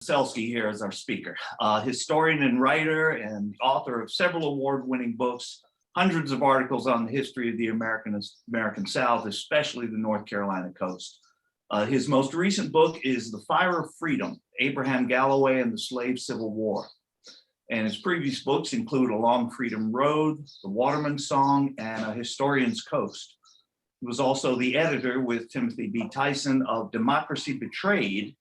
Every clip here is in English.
Cecelski here as our speaker, historian and writer and author of several award-winning books, hundreds of articles on the history of the American South, especially the North Carolina coast. His most recent book is The Fire of Freedom, Abraham Galloway and the Slave Civil War. And his previous books include Along Freedom Road, The Waterman's Song, and A Historian's Coast. He was also the editor with Timothy B. Tyson of Democracy Betrayed,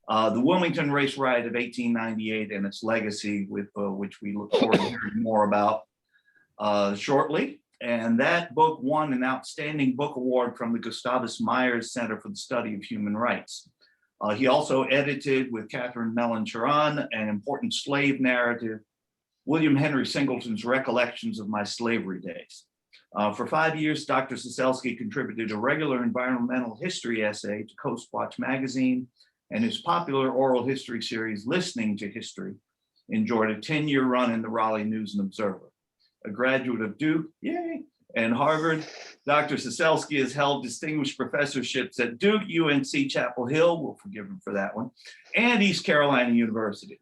the Wilmington Race Riot of 1898 and its legacy, with which we look forward to hearing more about shortly. And that book won an Outstanding Book Award from the Gustavus Myers Center for the Study of Human Rights. He also edited with Catherine Mellon Charan an important slave narrative, William Henry Singleton's Recollections of My Slavery Days. For 5 years, Dr. Cecelski contributed a regular environmental history essay to Coast Watch magazine, and his popular oral history series, Listening to History, enjoyed a 10-year run in the Raleigh News and Observer. A graduate of Duke, yay, and Harvard, Dr. Cecelski has held distinguished professorships at Duke, UNC Chapel Hill, we'll forgive him for that one, and East Carolina University.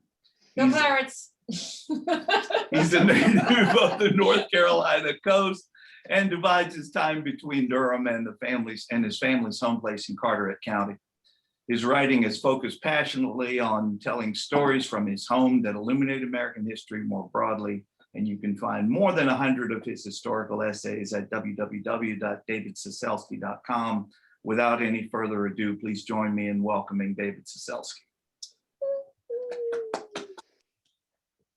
Go Pirates! He's a native of the North Carolina coast and divides his time between Durham and his family's home place in Carteret County. His writing is focused passionately on telling stories from his home that illuminate American history more broadly, and you can find more than 100 of his historical essays at www.davidcecelski.com. Without any further ado, please join me in welcoming David Cecelski.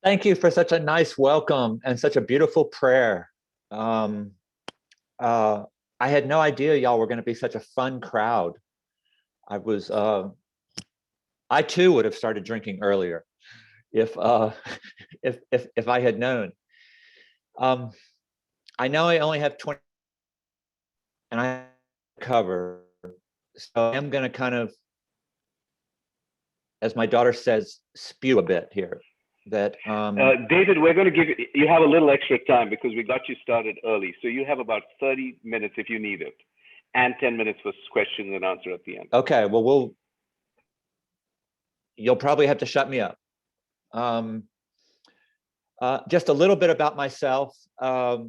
Thank you for such a nice welcome and such a beautiful prayer. I had no idea y'all were going to be such a fun crowd. I too would have started drinking earlier if I had known. I know I only have 20 and I cover, so I'm going to kind of, as my daughter says, spew a bit here. That David, we're going to give you have a little extra time because we got you started early, so you have about 30 minutes if you need it, and 10 minutes for questions and answer at the end. Okay, well, you'll probably have to shut me up. Just a little bit about myself. I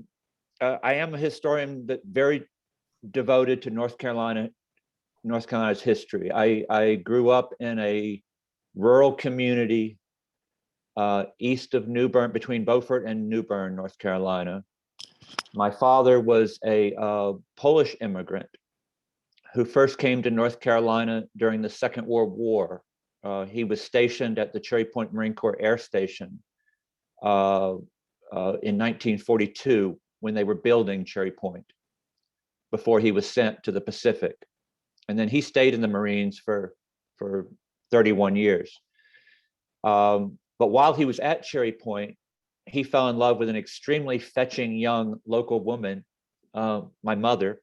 am a historian that very devoted to North Carolina's history. I grew up in a rural community east of New Bern, between Beaufort and New Bern, North Carolina. My father was a Polish immigrant who first came to North Carolina during the Second World War. He was stationed at the Cherry Point Marine Corps Air Station in 1942 when they were building Cherry Point, before he was sent to the Pacific. And then he stayed in the Marines for 31 years. But while he was at Cherry Point, he fell in love with an extremely fetching young local woman, my mother,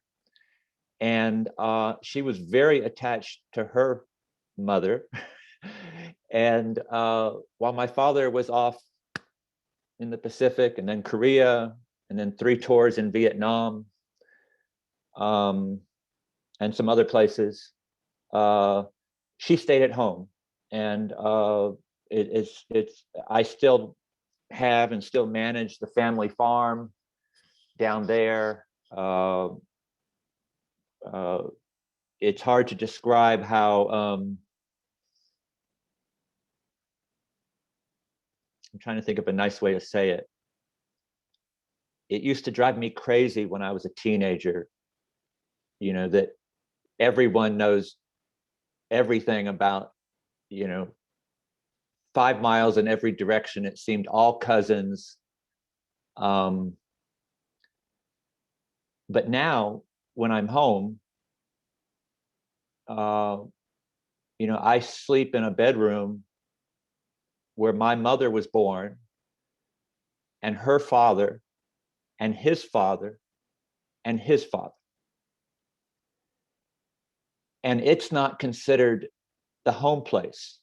and she was very attached to her mother. And while my father was off in the Pacific and then Korea, and then 3 tours in Vietnam, and some other places, she stayed at home. And I still have and still manage the family farm down there. It's hard to describe how I'm trying to think of a nice way to say it. It used to drive me crazy when I was a teenager, you know, that everyone knows everything about, 5 miles in every direction. It seemed all cousins. But now when I'm home, I sleep in a bedroom where my mother was born, and her father, and his father, and his father. And it's not considered the home place.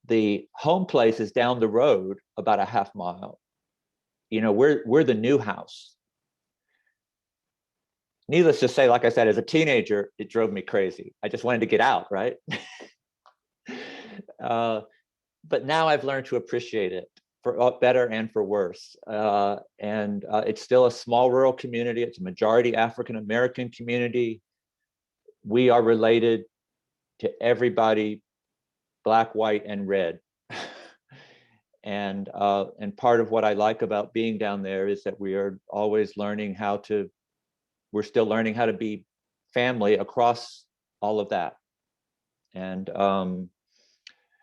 The home place is down the road about a half mile. We're the new house. Needless to say, like I said, as a teenager, it drove me crazy. I just wanted to get out, right? But now I've learned to appreciate it for better and for worse. And it's still a small rural community. It's a majority African-American community. We are related to everybody, black, white, and red. And part of what I like about being down there is that we are always learning we're still learning how to be family across all of that. And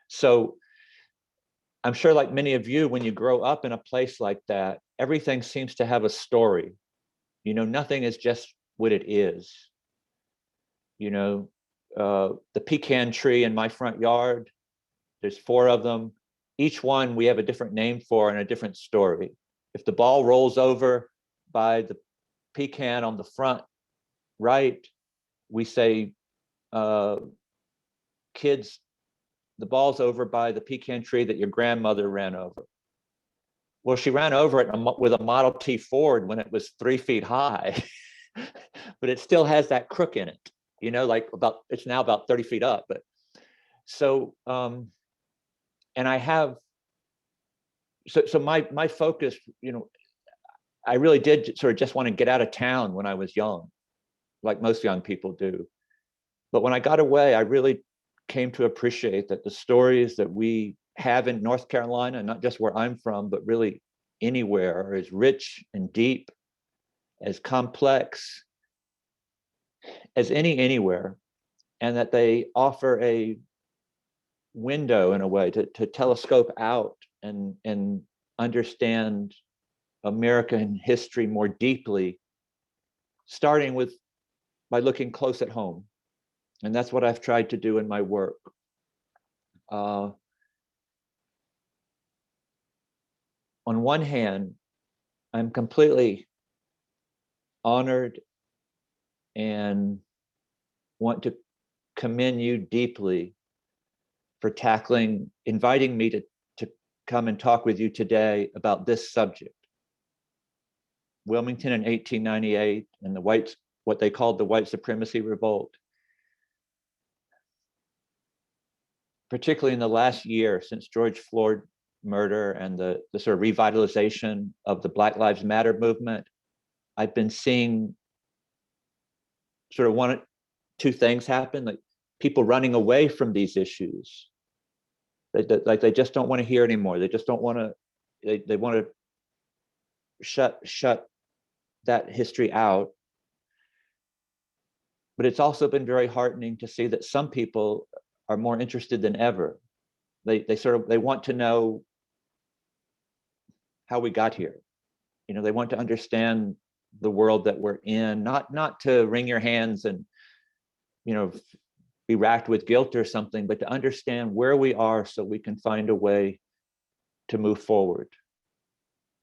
so I'm sure, like many of you, when you grow up in a place like that, everything seems to have a story. You know, nothing is just what it is. You know, the pecan tree in my front yard, there's 4 of them. Each one we have a different name for and a different story. If the ball rolls over by the pecan on the front right, we say, kids, the ball's over by the pecan tree that your grandmother ran over. Well, she ran over it with a Model T Ford when it was 3 feet high, but it still has that crook in it, you know, like it's now about 30 feet up. But so, and I have, so my focus, you know, I really did sort of just want to get out of town when I was young, like most young people do. But when I got away, I really came to appreciate that the stories that we have in North Carolina, not just where I'm from, but really anywhere, are as rich and deep, as complex as anywhere, and that they offer a window in a way to telescope out and understand American history more deeply, starting by looking close at home. And that's what I've tried to do in my work. On one hand, I'm completely honored and want to commend you deeply for inviting me to come and talk with you today about this subject. Wilmington in 1898 and what they called the white supremacy revolt. Particularly in the last year since George Floyd murder and the sort of revitalization of the Black Lives Matter movement, I've been seeing sort of 2 things happen, like people running away from these issues. They just don't want to hear anymore. They just don't want to, they want to shut that history out. But it's also been very heartening to see that some people are more interested than ever. They want to know how we got here. You know, they want to understand the world that we're in, not to wring your hands and, you know, be racked with guilt or something, but to understand where we are so we can find a way to move forward,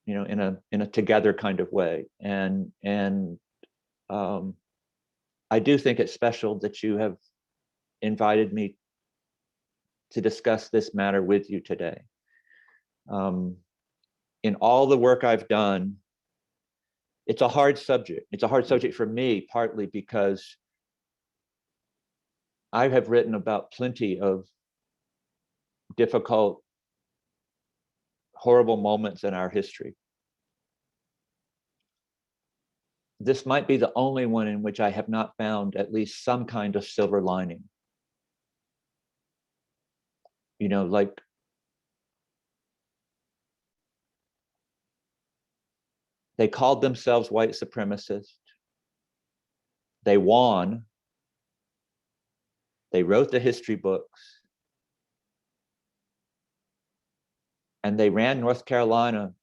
you know, in a together kind of way. And I do think it's special that you have invited me to discuss this matter with you today. In all the work I've done, it's a hard subject. It's a hard subject for me, partly because I have written about plenty of difficult, horrible moments in our history. This might be the only one in which I have not found at least some kind of silver lining. You know, like they called themselves white supremacists. They won. They wrote the history books. And they ran North Carolina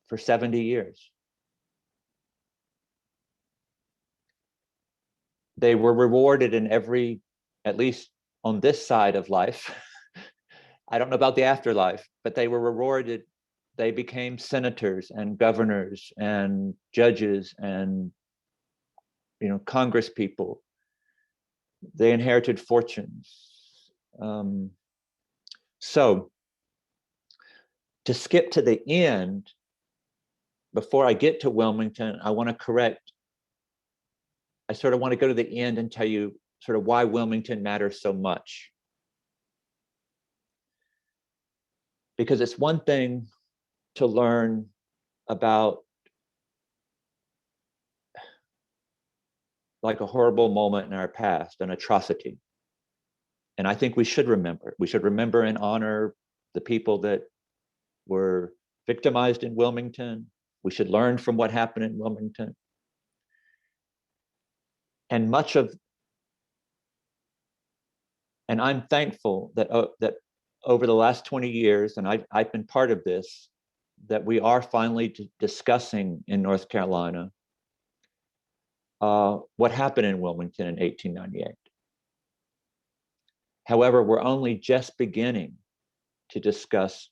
for 70 years. They were rewarded in at least on this side of life. I don't know about the afterlife, but they were rewarded. They became senators and governors and judges and, you know, Congress people. They inherited fortunes. So to skip to the end, before I get to Wilmington, I want to go to the end and tell you sort of why Wilmington matters so much. Because it's one thing to learn about like a horrible moment in our past, an atrocity. And I think we should remember. We should remember and honor the people that were victimized in Wilmington. We should learn from what happened in Wilmington. And I'm thankful that that over the last 20 years, and I've been part of this, that we are finally discussing in North Carolina what happened in Wilmington in 1898. However, we're only just beginning to discuss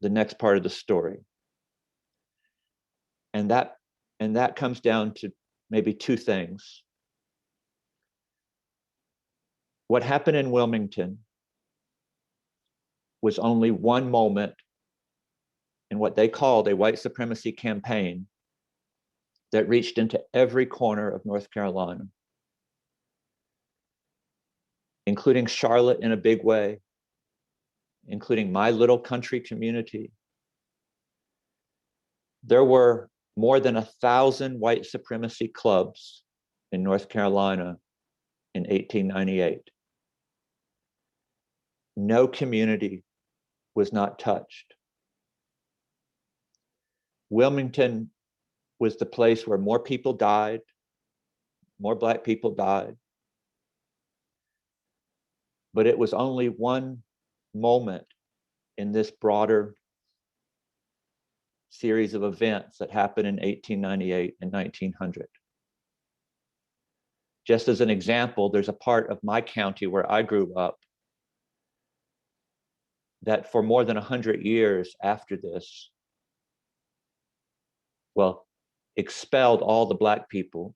the next part of the story. And that comes down to maybe two things. What happened in Wilmington was only one moment in what they called a white supremacy campaign that reached into every corner of North Carolina, including Charlotte in a big way, including my little country community. There were more than 1,000 white supremacy clubs in North Carolina in 1898. No community was not touched. Wilmington was the place where more people died, more Black people died. But it was only one moment in this broader series of events that happened in 1898 and 1900. Just as an example, there's a part of my county where I grew up that for more than 100 years after this, expelled all the Black people,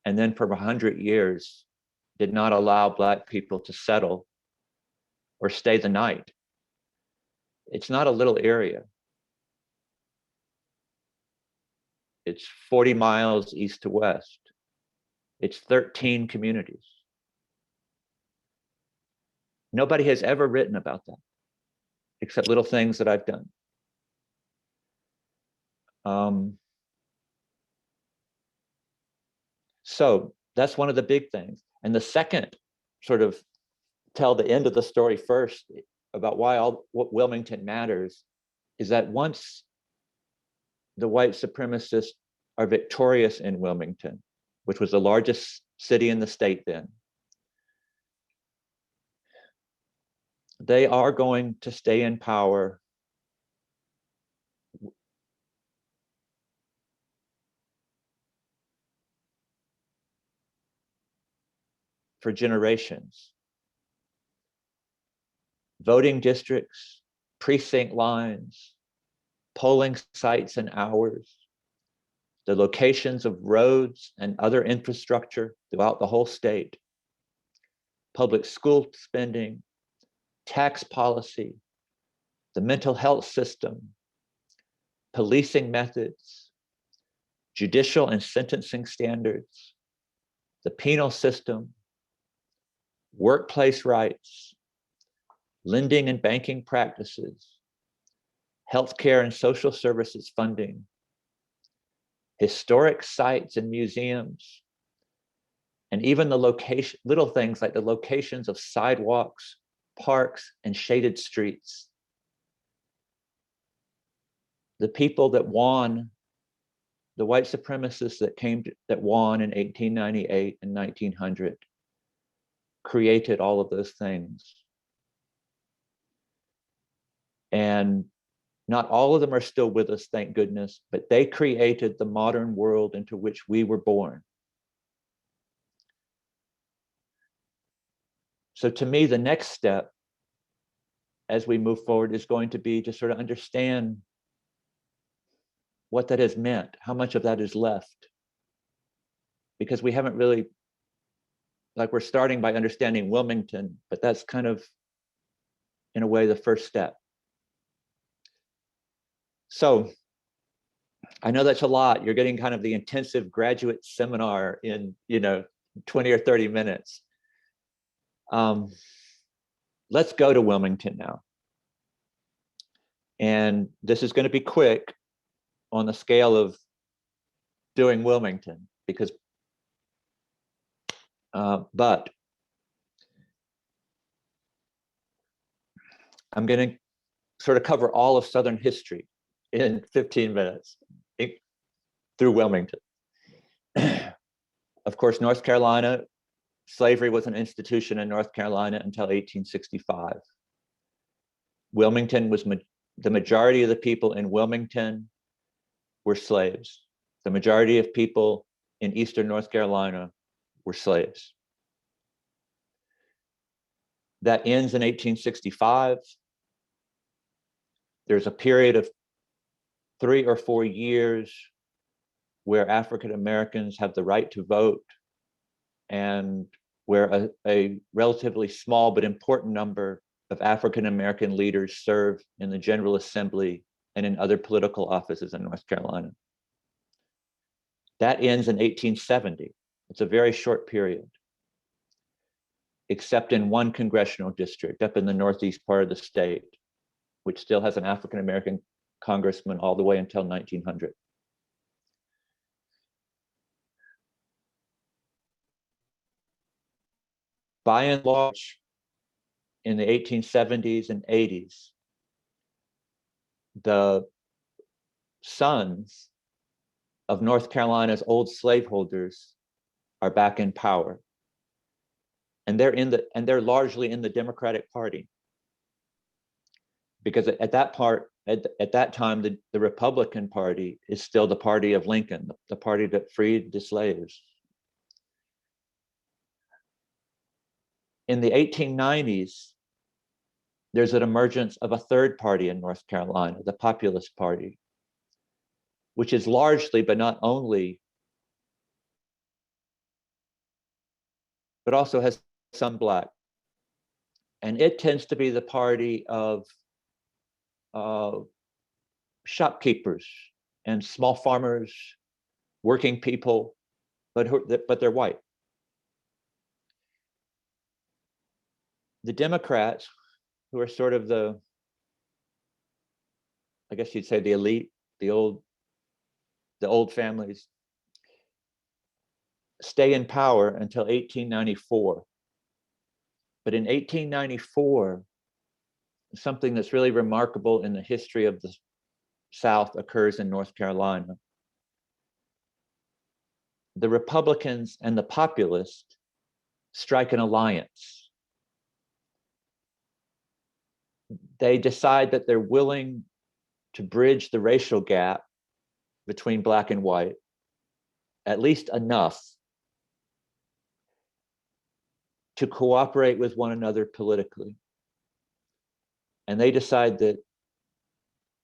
and then for 100 years did not allow Black people to settle or stay the night. It's not a little area. It's 40 miles east to west. It's 13 communities. Nobody has ever written about that, except little things that I've done. So that's one of the big things. And the second, sort of tell the end of the story first about why what Wilmington matters, is that once the white supremacists are victorious in Wilmington, which was the largest city in the state then, they are going to stay in power for generations. Voting districts, precinct lines, polling sites and hours, the locations of roads and other infrastructure throughout the whole state, public school spending, tax policy, the mental health system, policing methods, judicial and sentencing standards, the penal system, workplace rights, lending and banking practices, healthcare and social services funding, historic sites and museums, and even the location, little things like the locations of sidewalks, parks, and shaded streets. The people that won, the white supremacists that won in 1898 and 1900, created all of those things. And not all of them are still with us, thank goodness, but they created the modern world into which we were born. So to me, the next step as we move forward is going to be to sort of understand what that has meant, how much of that is left. Because we haven't really, like, we're starting by understanding Wilmington, but that's kind of, in a way, the first step. So I know that's a lot. You're getting kind of the intensive graduate seminar in, 20 or 30 minutes. Let's go to Wilmington now. And this is going to be quick on the scale of doing Wilmington, because, but I'm going to sort of cover all of Southern history in 15 minutes through Wilmington. Of course, North Carolina, slavery was an institution in North Carolina until 1865. Wilmington was, the majority of the people in Wilmington were slaves. The majority of people in Eastern North Carolina were slaves. That ends in 1865. There's a period of 3 or 4 years where African Americans have the right to vote, and where a relatively small but important number of African American leaders serve in the General Assembly and in other political offices in North Carolina. That ends in 1870. It's a very short period, except in one congressional district up in the northeast part of the state, which still has an African American congressman all the way until 1900. By and large, in the 1870s and 80s, the sons of North Carolina's old slaveholders are back in power. And they're largely in the Democratic Party. Because at that time, the Republican Party is still the party of Lincoln, the party that freed the slaves. In the 1890s, there's an emergence of a third party in North Carolina, the Populist Party, which is largely, but not only, but also has some Black. And it tends to be the party of shopkeepers and small farmers, working people, but they're white. The Democrats, who are sort of the, I guess you'd say the elite, the old families, stay in power until 1894. But in 1894, something that's really remarkable in the history of the South occurs in North Carolina. The Republicans and the Populists strike an alliance. They decide that they're willing to bridge the racial gap between Black and white, at least enough to cooperate with one another politically. And they decide that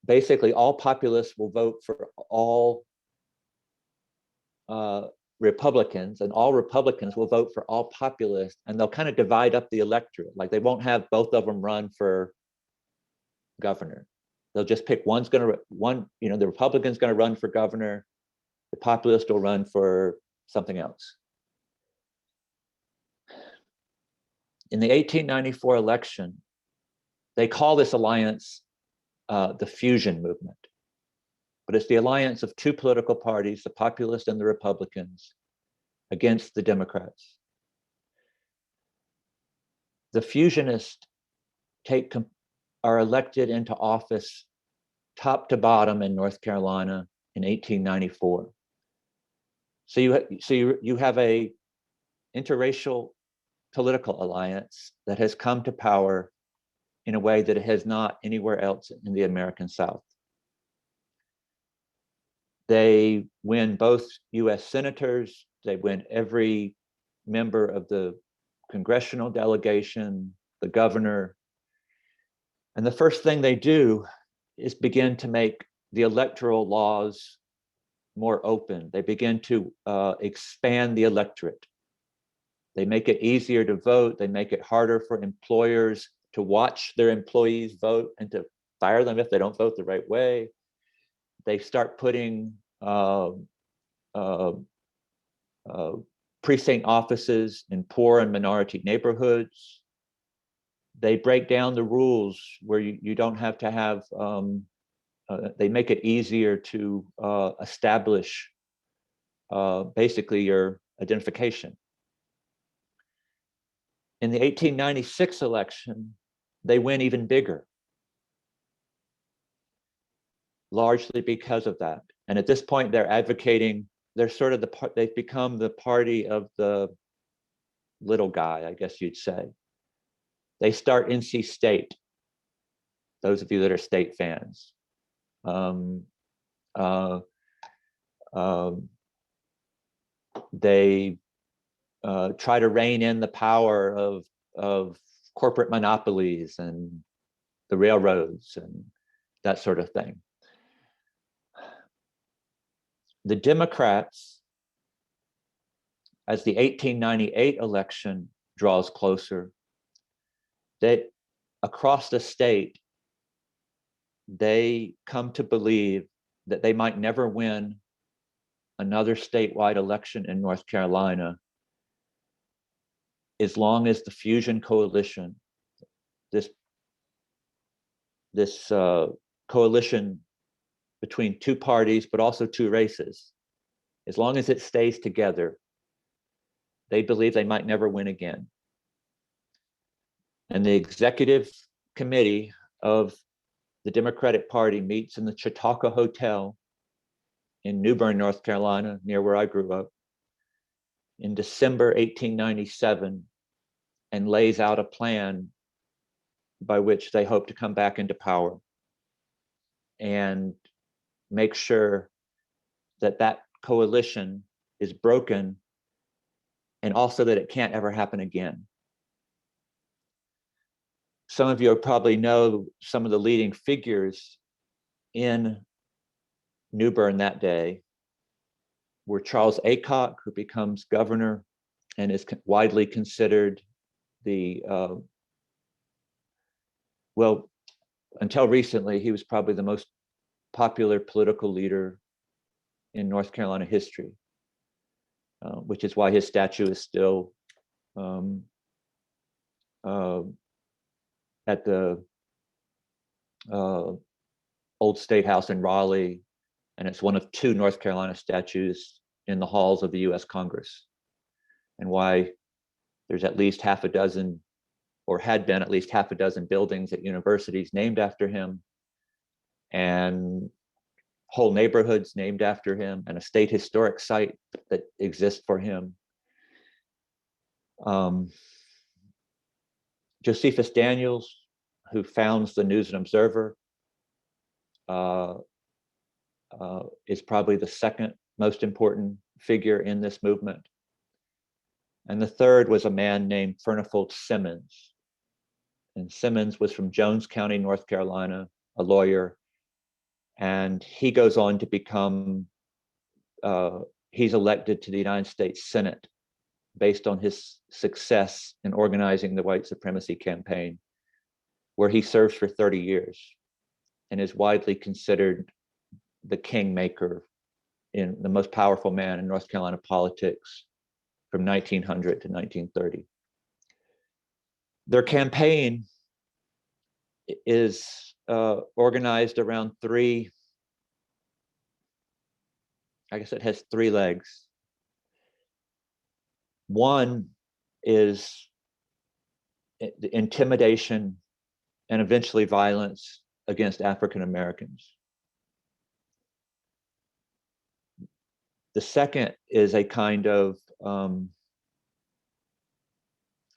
basically all populists will vote for all Republicans, and all Republicans will vote for all populists, and they'll kind of divide up the electorate. Like they won't have both of them run for governor. They'll just pick the Republican's gonna run for governor, the populist will run for something else. In the 1894 election, they call this alliance the fusion movement, but it's the alliance of two political parties, the Populists and the Republicans, against the Democrats. The fusionists are elected into office top to bottom in North Carolina in 1894. So you have a interracial political alliance that has come to power in a way that it has not anywhere else in the American South. They win both US senators, they win every member of the congressional delegation, the governor. And the first thing they do is begin to make the electoral laws more open. They begin to expand the electorate. They make it easier to vote. They make it harder for employers to watch their employees vote and to fire them if they don't vote the right way. They start putting precinct offices in poor and minority neighborhoods. they break down the rules where you don't have to have, they make it easier to establish basically your identification. In the 1896 election, they win even bigger, largely because of that. And at this point, they're advocating, they're sort of they've become the party of the little guy, I guess you'd say. They start NC State, those of you that are state fans. They try to rein in the power of corporate monopolies and the railroads and that sort of thing. The Democrats, as the 1898 election draws closer, that across the state, they come to believe that they might never win another statewide election in North Carolina as long as the Fusion Coalition, this coalition between two parties, but also two races, as long as it stays together, they believe they might never win again. And the executive committee of the Democratic Party meets in the Chautauqua Hotel in New Bern, North Carolina, near where I grew up, in December 1897, and lays out a plan by which they hope to come back into power and make sure that that coalition is broken, and also that it can't ever happen again. Some of you probably know some of the leading figures in New Bern that day were Charles Aycock, who becomes governor and is widely considered the, well, until recently, he was probably the most popular political leader in North Carolina history, which is why his statue is still at the old State House in Raleigh, and it's one of two North Carolina statues in the halls of the US Congress, and why there's at least half a dozen, or had been at least half a dozen buildings at universities named after him, and whole neighborhoods named after him, and a state historic site that exists for him. Josephus Daniels, who founds the News and Observer, is probably the second most important figure in this movement. And the third was a man named Furnifold Simmons. And Simmons was from Jones County, North Carolina, a lawyer. And he goes on to become, he's elected to the United States Senate based on his success in organizing the white supremacy campaign, where he serves for 30 years and is widely considered the kingmaker, in the most powerful man in North Carolina politics from 1900 to 1930. Their campaign is organized around three, I guess it has three legs. One is the intimidation and eventually violence against African Americans. The second is a kind of, I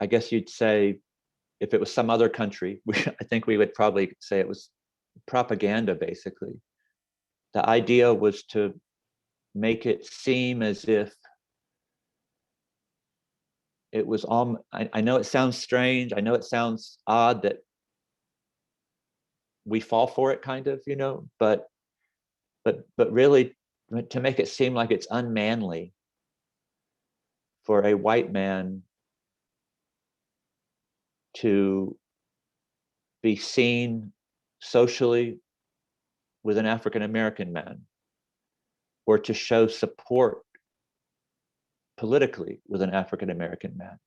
guess you'd say, if it was some other country, I think we would probably say it was propaganda, basically. The idea was to make it seem as if it was all, I know it sounds strange, I know it sounds odd that we fall for it, kind of, you know, but really to make it seem like it's unmanly for a white man to be seen socially with an African American man, or to show support politically with an African American man.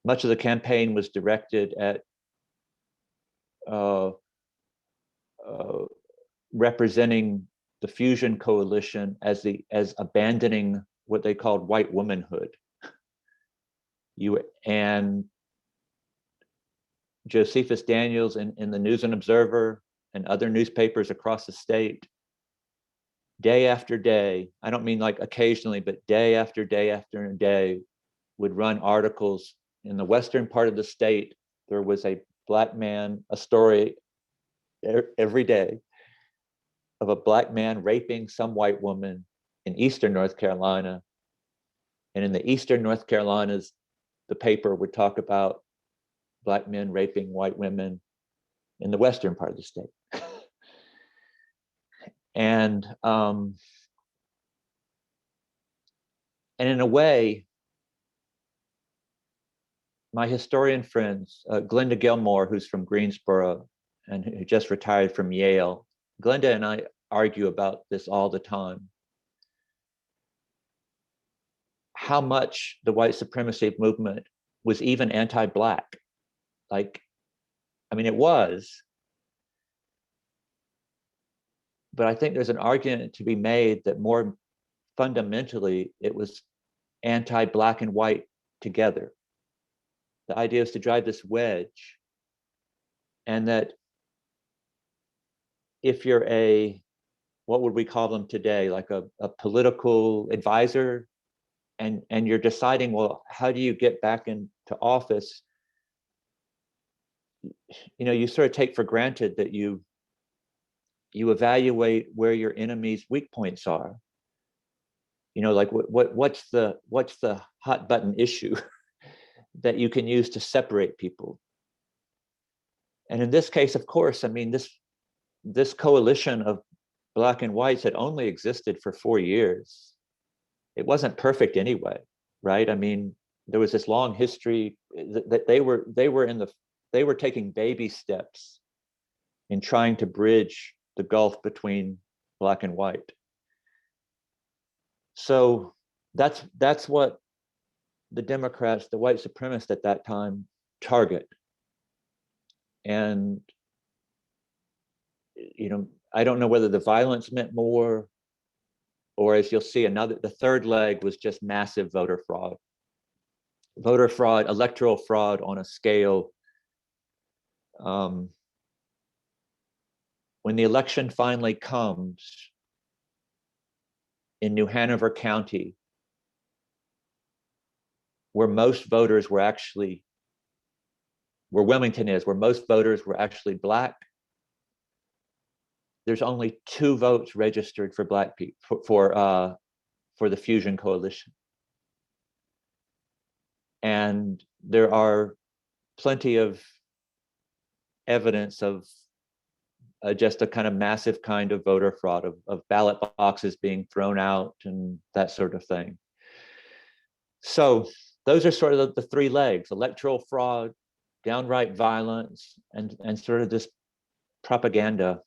much of the campaign was directed at representing the Fusion Coalition as abandoning what they called white womanhood. And Josephus Daniels in the News and Observer and other newspapers across the state, day after day, I don't mean like occasionally, but day after day after day, would run articles in the western part of the state. There was a black man, a story every day of a black man raping some white woman in eastern North Carolina. And in the eastern North Carolinas, the paper would talk about black men raping white women in the western part of the state. And in a way, my historian friends, Glenda Gilmore, who's from Greensboro and who just retired from Yale, Glenda and I argue about this all the time. How much the white supremacy movement was even anti-black. Like, I mean, it was. But I think there's an argument to be made that more fundamentally, it was anti-black and white together. The idea is to drive this wedge, and that if you're what would we call them today, like a political advisor, and you're deciding, well, how do you get back into office? You know, you sort of take for granted that you evaluate where your enemy's weak points are. You know, like what's the hot button issue that you can use to separate people. And in this case, of course, I mean, this coalition of black and whites had only existed for 4 years. It wasn't perfect anyway, right? I mean, there was this long history that they were taking baby steps in trying to bridge the gulf between black and white. So that's what the Democrats, the white supremacists at that time, target. And, you know, I don't know whether the violence meant more, or as you'll see, the third leg was just massive voter fraud. Voter fraud, electoral fraud on a scale. When the election finally comes in New Hanover County, where most voters were actually, where Wilmington is, where most voters were actually black, there's only 2 votes registered for black people for the Fusion Coalition. And there are plenty of evidence of just a kind of massive kind of voter fraud, of ballot boxes being thrown out and that sort of thing. So those are sort of the 3 legs: electoral fraud, downright violence, and sort of this propaganda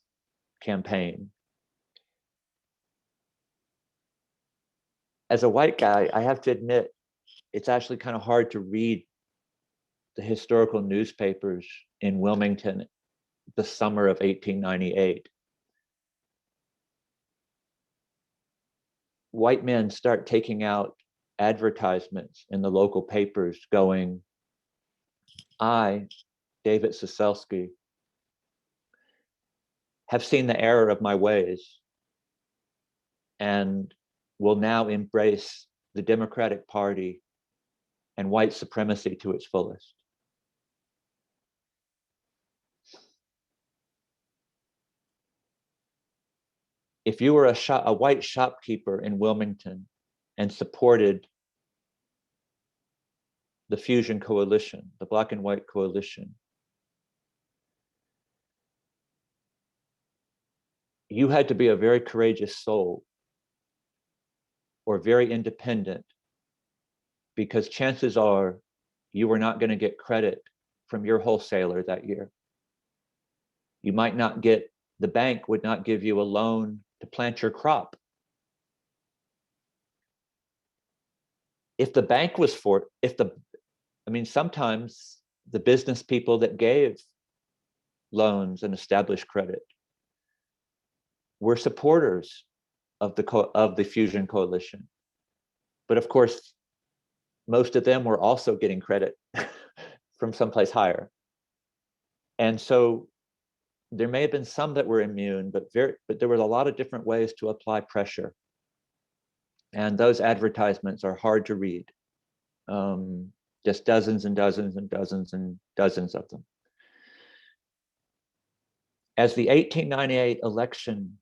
campaign. As a white guy, I have to admit, it's actually kind of hard to read the historical newspapers in Wilmington the summer of 1898. White men start taking out advertisements in the local papers going, I, David Cecelski, have seen the error of my ways and will now embrace the Democratic Party and white supremacy to its fullest. If you were a white shopkeeper in Wilmington and supported the Fusion Coalition, the Black and White Coalition, you had to be a very courageous soul or very independent, because chances are you were not going to get credit from your wholesaler that year. You might not get, the bank would not give you a loan to plant your crop. If the bank was I mean, sometimes the business people that gave loans and established credit were supporters of the Fusion Coalition. But of course, most of them were also getting credit from someplace higher. And so there may have been some that were immune, but there were a lot of different ways to apply pressure. And those advertisements are hard to read. Just dozens and dozens and dozens and dozens of them. As the 1898 election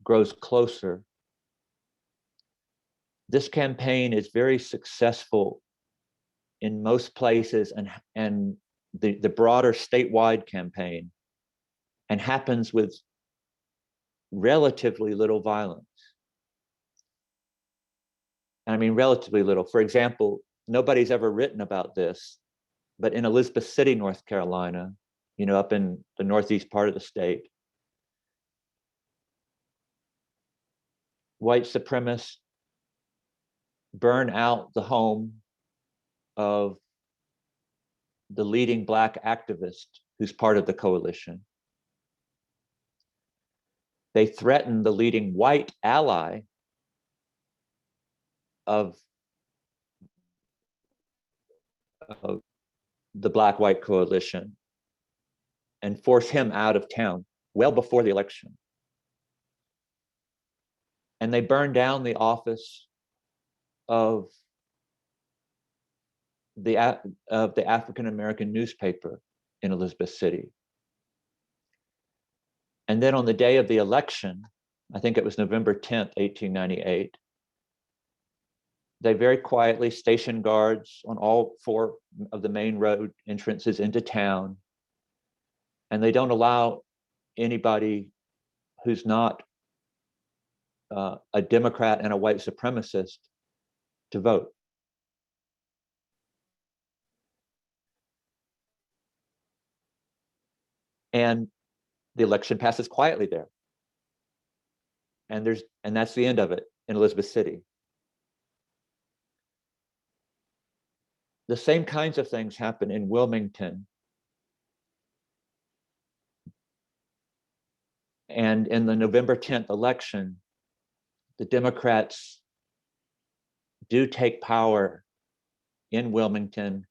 grows closer, this campaign is very successful in most places, and the broader statewide campaign, and happens with relatively little violence. And I mean relatively little. For example, nobody's ever written about this, but in Elizabeth City, North Carolina, you know, up in the northeast part of the state, white supremacists burn out the home of the leading Black activist who's part of the coalition. They threaten the leading white ally of the Black-white coalition and force him out of town well before the election. And they burn down the office of the African-American newspaper in Elizabeth City. And then on the day of the election, I think it was November 10th, 1898, they very quietly stationed guards on all 4 of the main road entrances into town. And they don't allow anybody who's not a Democrat and a white supremacist to vote. And the election passes quietly there. And that's the end of it in Elizabeth City. The same kinds of things happen in Wilmington. And in the November 10th election, the Democrats do take power in Wilmington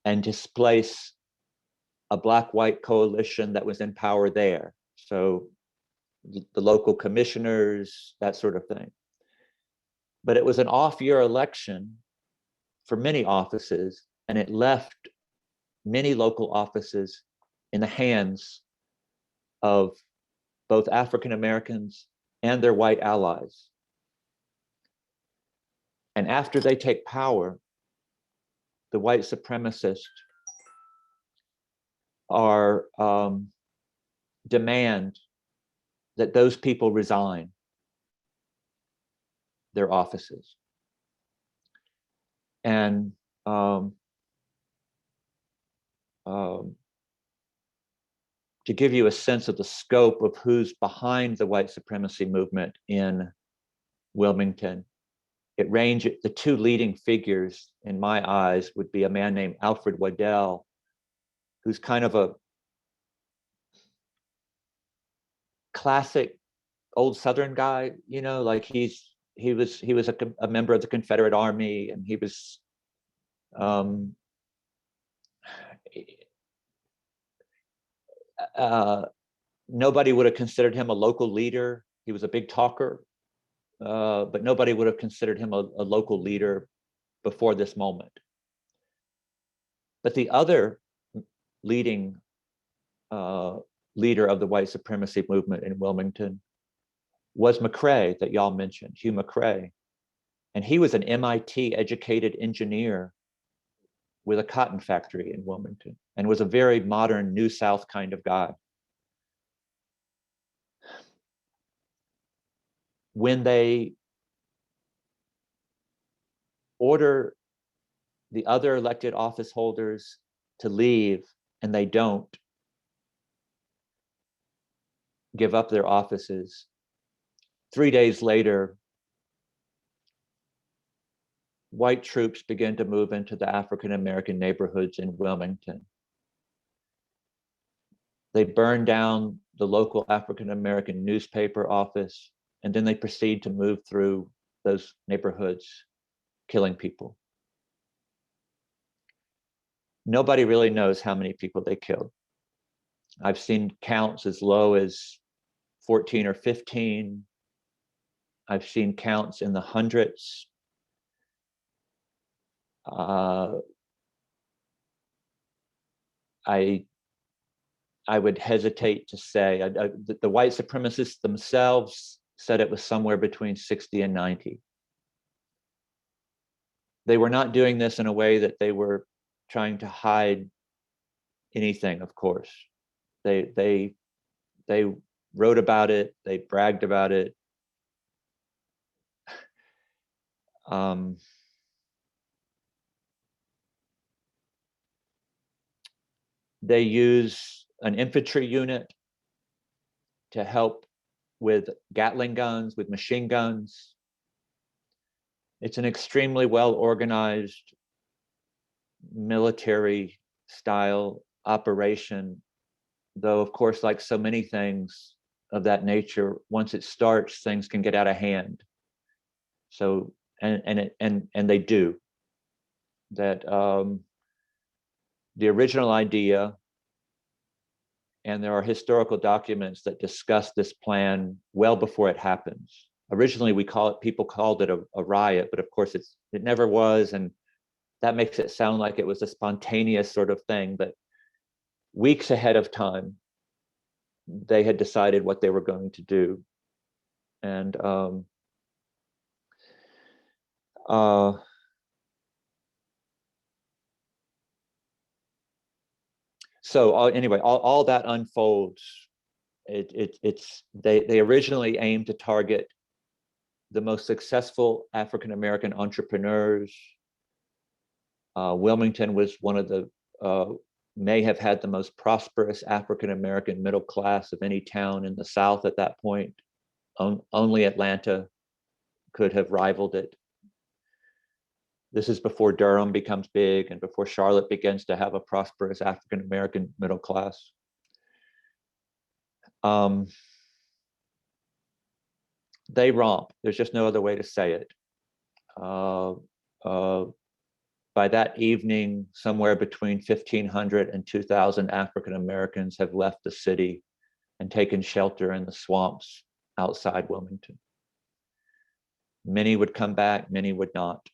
and displace a Black-white coalition that was in power there. So the local commissioners, that sort of thing. But it was an off-year election for many offices, and it left many local offices in the hands of both African Americans and their white allies. And after they take power, the white supremacists are demand that those people resign their offices. And to give you a sense of the scope of who's behind the white supremacy movement in Wilmington, the 2 leading figures in my eyes would be a man named Alfred Waddell, who's kind of a classic old Southern guy, you know, like he was a member of the Confederate Army, and he was nobody would have considered him a local leader. He was a big talker, but nobody would have considered him a local leader before this moment. But the other leading leader of the white supremacy movement in Wilmington was McCrae, that y'all mentioned, Hugh McCrae. And he was an MIT educated engineer with a cotton factory in Wilmington, and was a very modern New South kind of guy. When they order the other elected office holders to leave, and they don't give up their offices, 3 days later, white troops began to move into the African-American neighborhoods in Wilmington. They burned down the local African-American newspaper office, and then they proceed to move through those neighborhoods, killing people. Nobody really knows how many people they killed. I've seen counts as low as 14 or 15. I've seen counts in the hundreds. I would hesitate to say, the white supremacists themselves said it was somewhere between 60 and 90. They were not doing this in a way that they were trying to hide anything, of course. They wrote about it, they bragged about it. They use an infantry unit to help with Gatling guns, with machine guns. It's an extremely well organized military style operation, though of course, like so many things of that nature, once it starts, things can get out of hand. So, and they do. That the original idea, and there are historical documents that discuss this plan well before it happens. Originally, people called it a riot, but of course it never was, and that makes it sound like it was a spontaneous sort of thing. But weeks ahead of time, they had decided what they were going to do, and so anyway, all that unfolds. They originally aimed to target the most successful African-American entrepreneurs. Wilmington was one of the, may have had the most prosperous African-American middle class of any town in the South at that point. Only Atlanta could have rivaled it. This is before Durham becomes big and before Charlotte begins to have a prosperous African-American middle class. They romp. There's just no other way to say it. By that evening, somewhere between 1,500 and 2,000 African-Americans have left the city and taken shelter in the swamps outside Wilmington. Many would come back, many would not.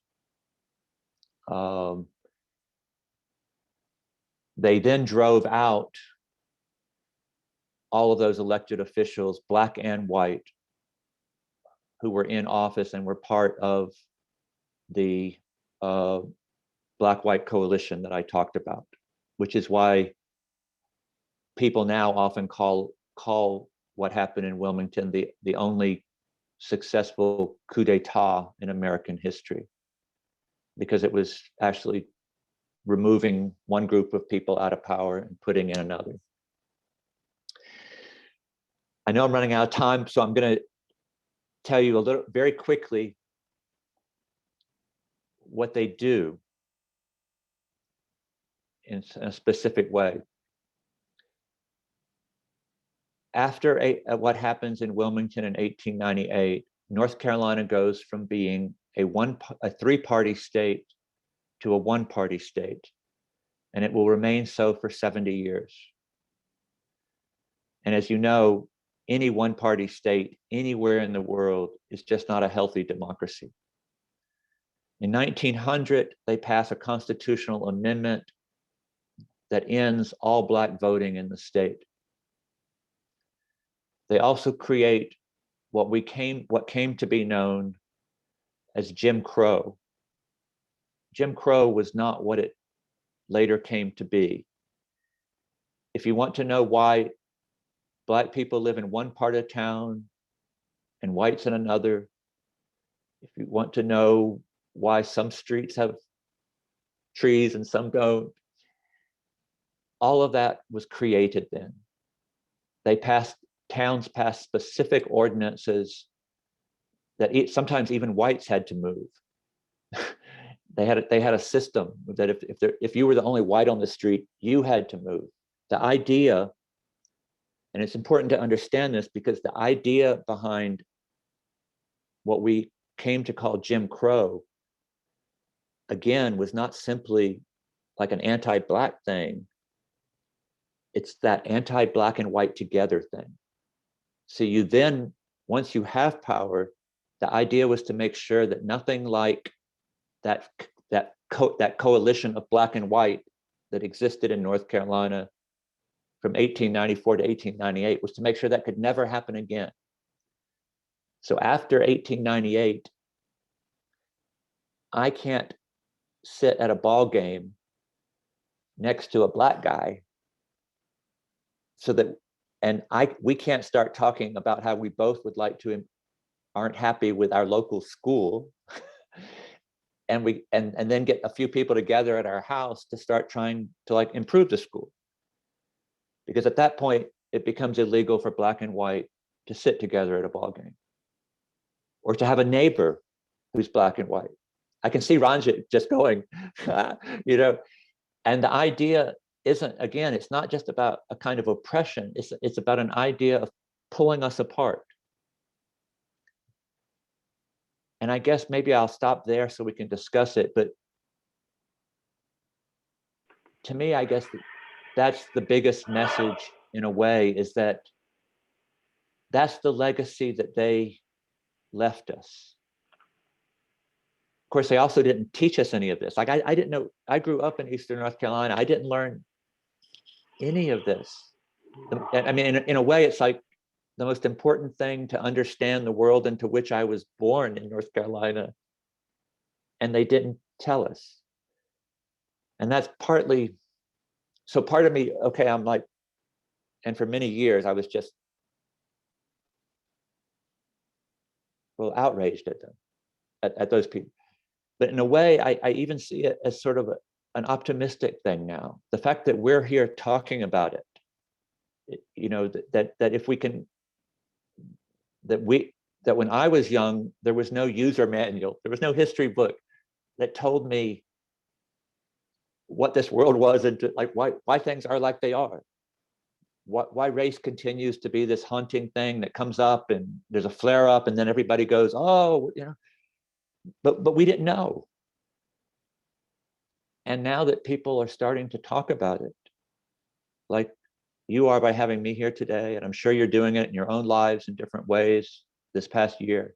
They then drove out all of those elected officials, black and white, who were in office and were part of the black-white coalition that I talked about, which is why people now often call what happened in Wilmington the only successful coup d'etat in American history, because it was actually removing one group of people out of power and putting in another. I know I'm running out of time, so I'm going to tell you very quickly what they do in a specific way. After what happens in Wilmington in 1898, North Carolina goes from being a three-party state to a one-party state, and it will remain so for 70 years. And as you know, any one-party state anywhere in the world is just not a healthy democracy. In 1900, they pass a constitutional amendment that ends all Black voting in the state. They also create what came to be known as Jim Crow. Jim Crow was not what it later came to be. If you want to know why Black people live in one part of town and whites in another, if you want to know why some streets have trees and some don't, all of that was created then. Towns passed specific ordinances that sometimes even whites had to move they had a system that if you were the only white on the street, you had to move. The idea, and it's important to understand this because the idea behind what we came to call Jim Crow, again, was not simply like an anti-Black thing. It's that anti-Black and white together thing. So you then, once you have power, the idea was to make sure that nothing like that coalition of Black and white that existed in North Carolina from 1894 to 1898 was to make sure that could never happen again. So after 1898, I can't sit at a ball game next to a Black guy so that, and we can't start talking about how we both would like to, aren't happy with our local school. And then get a few people together at our house to start trying to like improve the school. Because at that point, it becomes illegal for Black and white to sit together at a ball game or to have a neighbor who's Black and white. I can see Ranjit just going, you know, and the idea isn't, again, it's not just about a kind of oppression. It's about an idea of pulling us apart. And I guess maybe I'll stop there so we can discuss it. But to me, I guess that's the biggest message in a way, is that that's the legacy that they left us. Of course, they also didn't teach us any of this. Like I didn't know, I grew up in Eastern North Carolina. I didn't learn any of this. I mean, in a way, it's like the most important thing to understand the world into which I was born in North Carolina. And they didn't tell us. And that's partly, so part of me, okay, I'm like, and for many years, I was just, well, outraged at them, at those people. But in a way, I even see it as sort of an optimistic thing now. The fact that we're here talking about it, you know, that if we can, that when I was young, there was no user manual, there was no history book that told me what this world was and like why things are like they are. Why race continues to be this haunting thing that comes up and there's a flare up and then everybody goes, oh, you know, but we didn't know. And now that people are starting to talk about it, like you are by having me here today, and I'm sure you're doing it in your own lives in different ways this past year,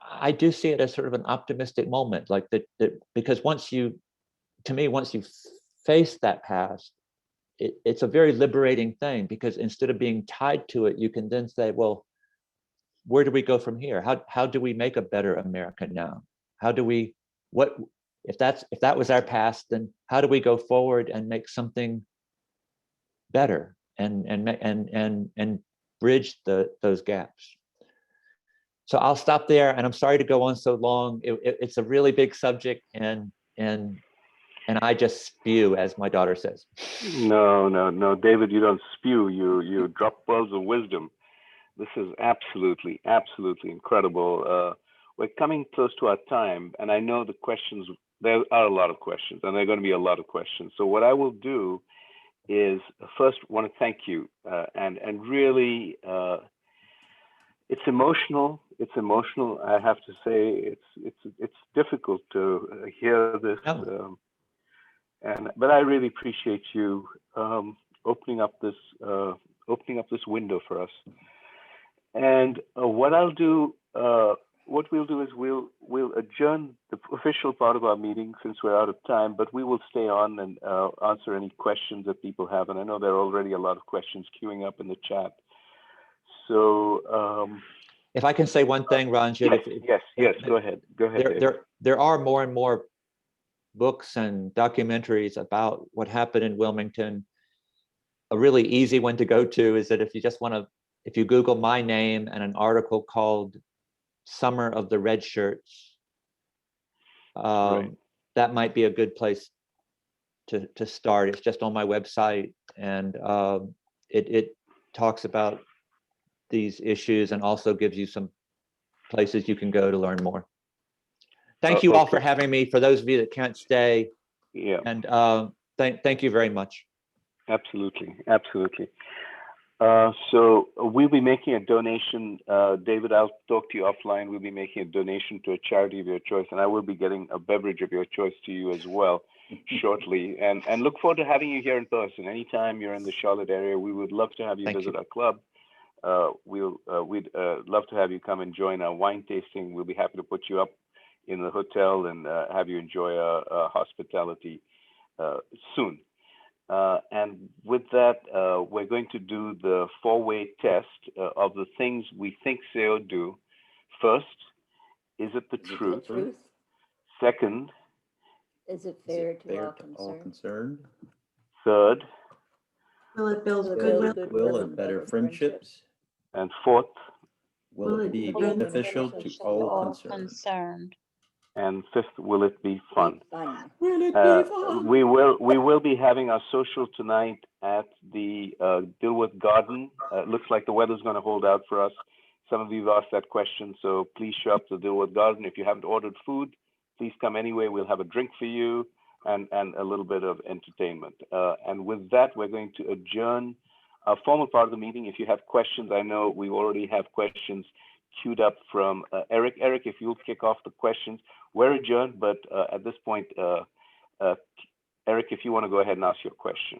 I do see it as sort of an optimistic moment, like that because once you face that past, it's a very liberating thing, because instead of being tied to it, you can then say, well, where do we go from here? How do we make a better America now? How do we, what if that was our past, then how do we go forward and make something better and bridge those gaps? So I'll stop there, and I'm sorry to go on so long. It's a really big subject, and I just spew, as my daughter says. No, David, you don't spew. You drop pearls of wisdom. This is absolutely incredible. We're coming close to our time, and I know the questions. There are a lot of questions, and there are going to be a lot of questions. So what I will do is first want to thank you, and really, it's emotional. It's emotional. I have to say, it's difficult to hear this. Oh. But I really appreciate you opening up this window for us. And what we'll do is we'll adjourn the official part of our meeting since we're out of time, but we will stay on and answer any questions that people have. And I know there are already a lot of questions queuing up in the chat. So if I can say one thing, Ranjit. Yes, go ahead. There are more and more books and documentaries about what happened in Wilmington. A really easy one to go to is that if you Google my name and an article called Summer of the Red Shirts, right. That might be a good place to start. It's just on my website, and it talks about these issues and also gives you some places you can go to learn more. thank you all okay. for having me. For those of you that can't stay, Yeah, and thank you very much. absolutely, absolutely. So we'll be making a donation. David, I'll talk to you offline. We'll be making a donation to a charity of your choice, and I will be getting a beverage of your choice to you as well shortly. And look forward to having you here in person. Anytime you're in the Charlotte area, we would love to have you Thank visit you. our club. We'd love to have you come and join our wine tasting. We'll be happy to put you up in the hotel and have you enjoy our hospitality soon. And with that, we're going to do the four-way test of the things we think SEO do. First, is it the truth? Second, Is it fair to all concerned? third, Will it build Will goodwill? and better friendships? and fourth, Will it be beneficial to all concerned? and fifth, will it be fun? Will it be fun? We will be having our social tonight at the Dilworth Garden. Looks like the weather's going to hold out for us. Some of you have asked that question, so please show up to the Dilworth Garden. If you haven't ordered food, please come anyway. We'll have a drink for you and a little bit of entertainment. And with that, we're going to adjourn our formal part of the meeting. If you have questions, I know we already have questions queued up from Eric. Eric, if you'll kick off the questions. We're adjourned, but at this point, Eric, if you want to go ahead and ask your question.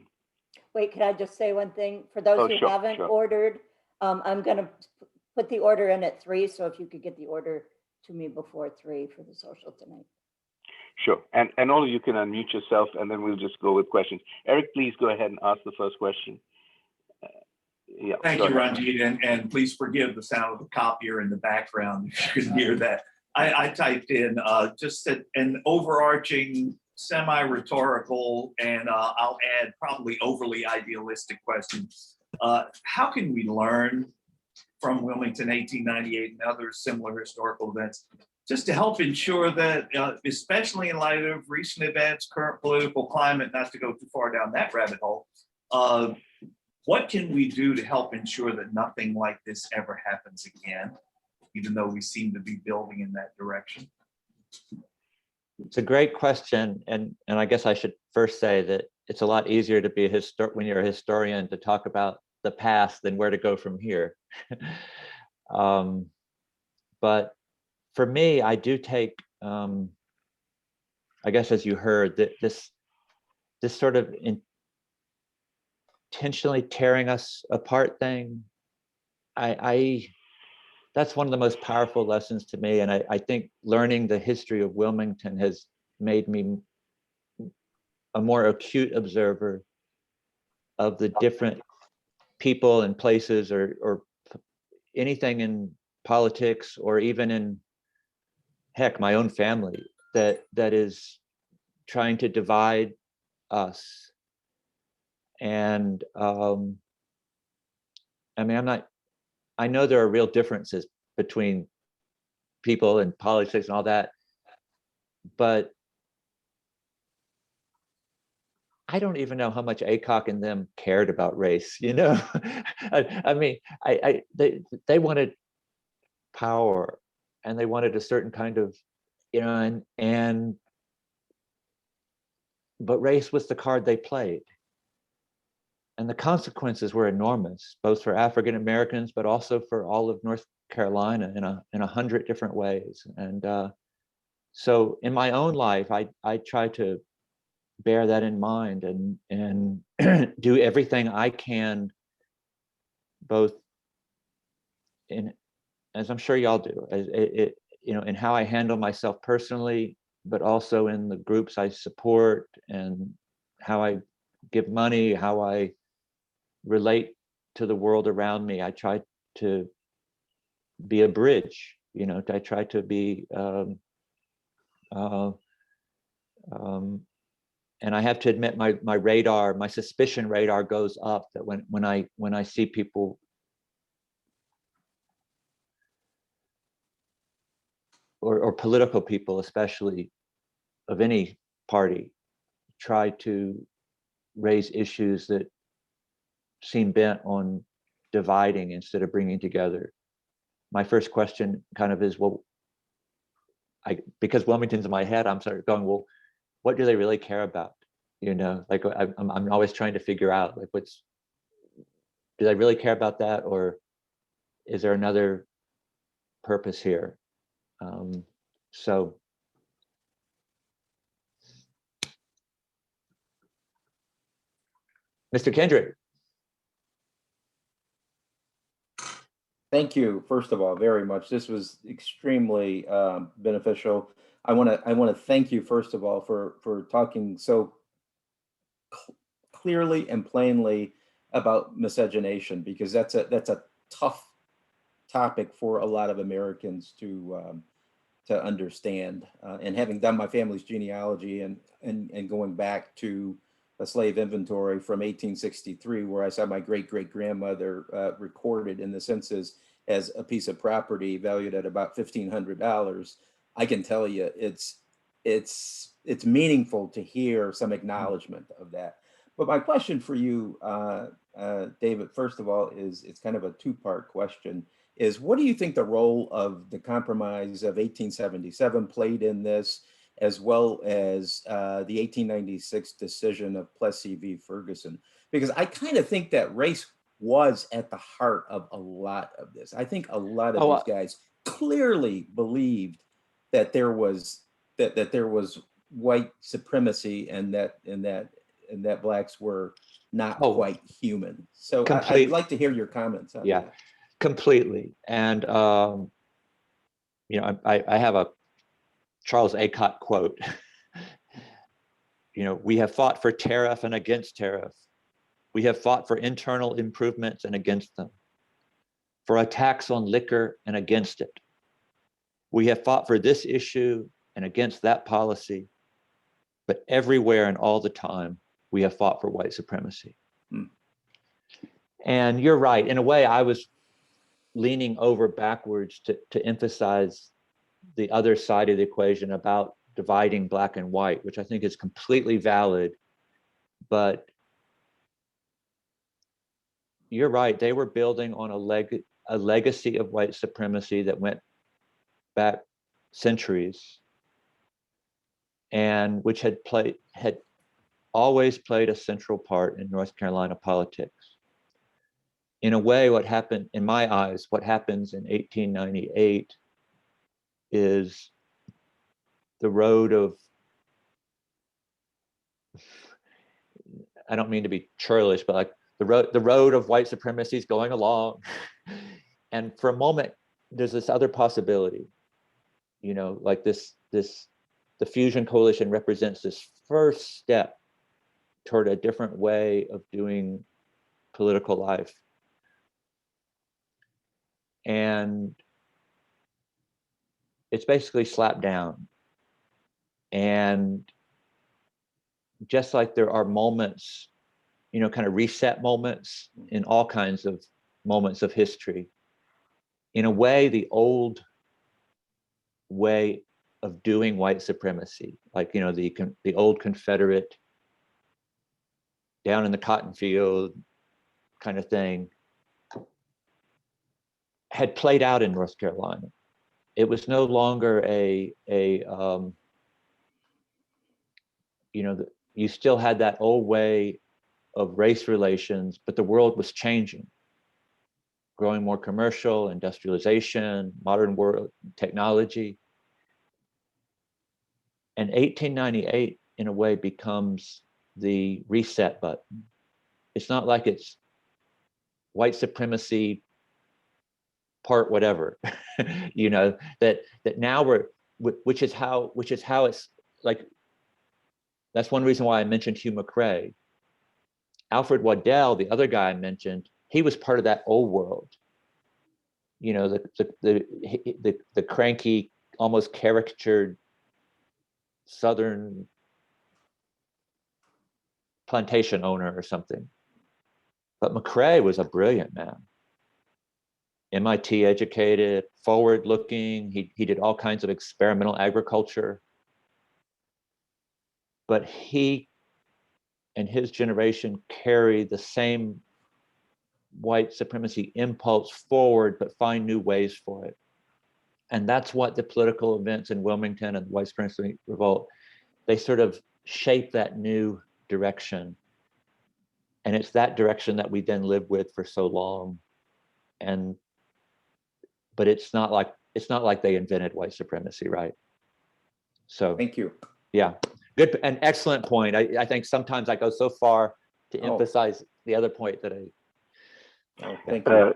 Wait, can I just say one thing? For those Oh, who sure, haven't sure. ordered, I'm going to put the order in at 3. So if you could get the order to me before 3 for the social tonight. Sure. And all of you can unmute yourself, and then we'll just go with questions. Eric, please go ahead and ask the first question. Yeah. Thank go you, ahead. Ranjit, and please forgive the sound of the copier in the background if you can hear that. I typed in just an overarching, semi-rhetorical, and I'll add probably overly idealistic question. How can we learn from Wilmington 1898 and other similar historical events, just to help ensure that, especially in light of recent events, current political climate, not to go too far down that rabbit hole, what can we do to help ensure that nothing like this ever happens again, even though we seem to be building in that direction? It's a great question, and I guess I should first say that it's a lot easier to be when you're a historian to talk about the past than where to go from here. But for me, I do take, I guess as you heard, that this sort of intentionally tearing us apart thing, that's one of the most powerful lessons to me. And I think learning the history of Wilmington has made me a more acute observer of the different people and places or anything in politics or even in, heck, my own family that is trying to divide us. And I mean, I know there are real differences between people and politics and all that, but I don't even know how much Aycock and them cared about race, you know? I mean, they wanted power and they wanted a certain kind of, you know, but race was the card they played. And the consequences were enormous, both for African Americans, but also for all of North Carolina in 100 different ways. And so in my own life, I try to bear that in mind and do everything I can, both in, as I'm sure y'all do, you know, in how I handle myself personally, but also in the groups I support and how I give money, how I relate to the world around me. I try to be a bridge, you know, I try to be, and I have to admit my suspicion radar goes up that when I see people or political people, especially of any party, try to raise issues that seem bent on dividing instead of bringing together. My first question kind of is, well, because Wilmington's in my head, I'm sort of going, well, what do they really care about? You know, like I'm always trying to figure out like do they really care about that, or is there another purpose here? So Mr. Kendrick. Thank you, first of all, very much. This was extremely beneficial. I want to thank you, first of all, for talking so clearly and plainly about miscegenation, because that's a tough topic for a lot of Americans to understand. And having done my family's genealogy and going back to a slave inventory from 1863, where I saw my great-great-grandmother recorded in the census as a piece of property valued at about $1,500, I can tell you it's meaningful to hear some acknowledgement of that. But my question for you, David, first of all, it's kind of a two-part question. Is what do you think the role of the Compromise of 1877 played in this, as well as the 1896 decision of Plessy v. Ferguson? Because I kind of think that race was at the heart of a lot of this. I think a lot of these guys clearly believed that there was there was white supremacy, and that blacks were not quite human. So I'd like to hear your comments on that. Completely. And you know, I have a Charles Aycott quote. You know, we have fought for tariff and against tariff. We have fought for internal improvements and against them, for a tax on liquor and against it. We have fought for this issue and against that policy, but everywhere and all the time, we have fought for white supremacy. And you're right. In a way, I was leaning over backwards to emphasize the other side of the equation about dividing black and white, which I think is completely valid. But you're right, they were building on a legacy of white supremacy that went back centuries, and which had always played a central part in North Carolina politics. In a way, what happened, in my eyes, what happens in 1898 is the road of, I don't mean to be churlish, but like the road of white supremacy is going along. And for a moment, there's this other possibility, you know, like the Fusion Coalition represents this first step toward a different way of doing political life. And it's basically slapped down. And just like there are moments, you know, kind of reset moments in all kinds of moments of history, in a way, the old way of doing white supremacy, like, you know, the old Confederate down in the cotton field kind of thing, had played out in North Carolina. It was no longer you know, you still had that old way of race relations, but the world was changing, growing more commercial, industrialization, modern world technology. And 1898, in a way, becomes the reset button. It's not like it's white supremacy part whatever, you know, that now which is how it's like. That's one reason why I mentioned Hugh McCrae. Alfred Waddell, the other guy I mentioned, he was part of that old world. You know, the cranky, almost caricatured Southern plantation owner or something. But McCrae was a brilliant man. MIT educated, forward looking. He did all kinds of experimental agriculture. But he and his generation carry the same white supremacy impulse forward, but find new ways for it. And that's what the political events in Wilmington and the White Supremacy Revolt, they sort of shape that new direction. And it's that direction that we then live with for so long. But it's not like they invented white supremacy, right? So Thank you. yeah, good and excellent point. I think sometimes I go so far to Oh. emphasize the other point that Oh, thank you.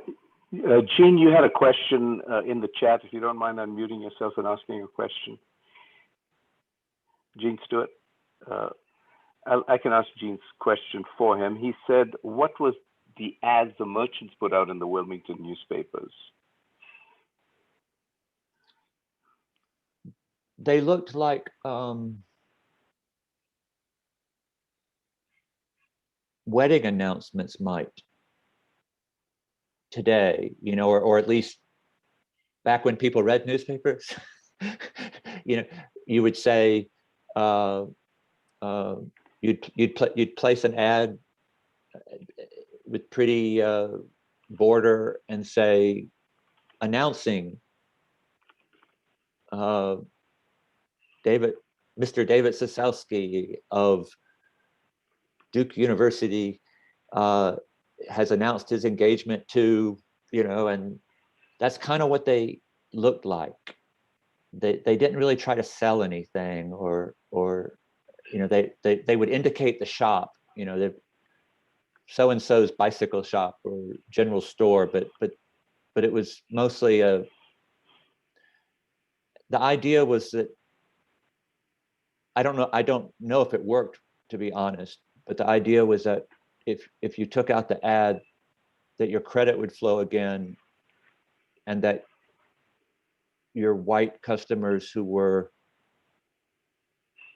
Gene, you had a question in the chat. If you don't mind unmuting yourself and asking a question. Gene Stewart. I can ask Gene's question for him. He said, what was the ads the merchants put out in the Wilmington newspapers? they looked like wedding announcements might today, or at least back when people read newspapers. You would say you'd place an ad with pretty border and say announcing Mr. David Cecelski of Duke University has announced his engagement to, and that's kind of what they looked like. They didn't really try to sell anything, or they would indicate the shop, so and so's bicycle shop or general store, but it was mostly the idea was that I don't know if it worked, to be honest, but the idea was that if you took out the ad, that your credit would flow again, and that your white customers who were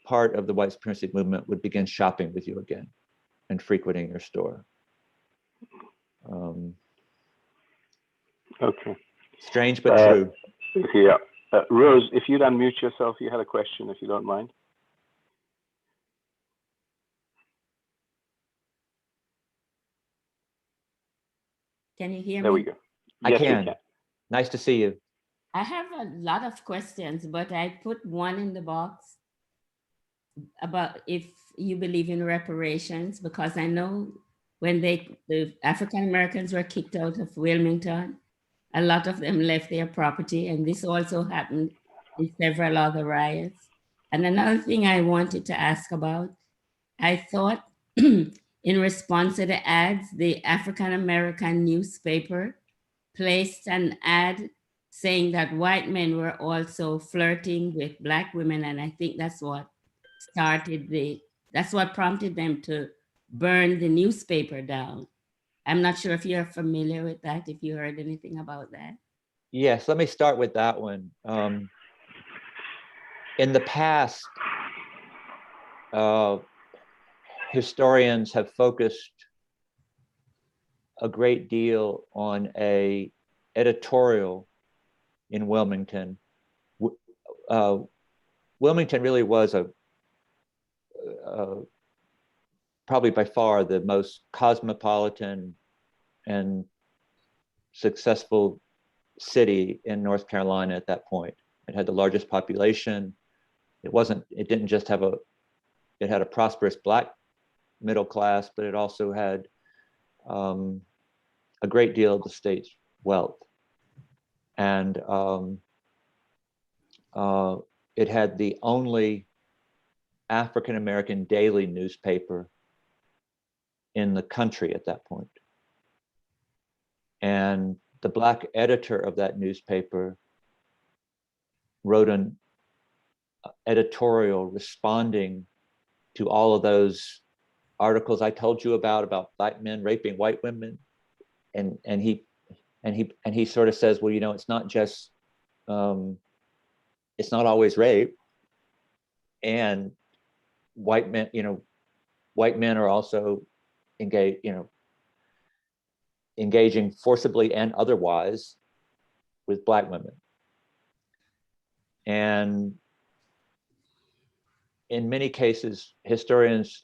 part of the white supremacy movement would begin shopping with you again and frequenting your store. Okay. Strange, but true. Yeah. Rose, if you'd unmute yourself, you had a question, if you don't mind. Can you hear me? There we go. I Yes, we can. Nice to see you. I have a lot of questions, but I put one in the box about if you believe in reparations, because I know when the African Americans were kicked out of Wilmington, a lot of them left their property, and this also happened in several other riots. And another thing I wanted to ask about, I thought in response to the ads, the African American newspaper placed an ad saying that white men were also flirting with Black women. And I think that's what prompted them to burn the newspaper down. I'm not sure if you're familiar with that, if you heard anything about that. Yes, let me start with that one. In the past, historians have focused a great deal on a editorial in Wilmington. Wilmington really was probably by far the most cosmopolitan and successful city in North Carolina at that point. It had the largest population. It didn't just have it had a prosperous Black middle class, but it also had a great deal of the state's wealth. And it had the only African-American daily newspaper in the country at that point. And the Black editor of that newspaper wrote an editorial responding to all of those articles I told you about Black men raping white women. And he sort of says, well, it's not just, it's not always rape. And white men are also engaging forcibly and otherwise with Black women. And in many cases, historians,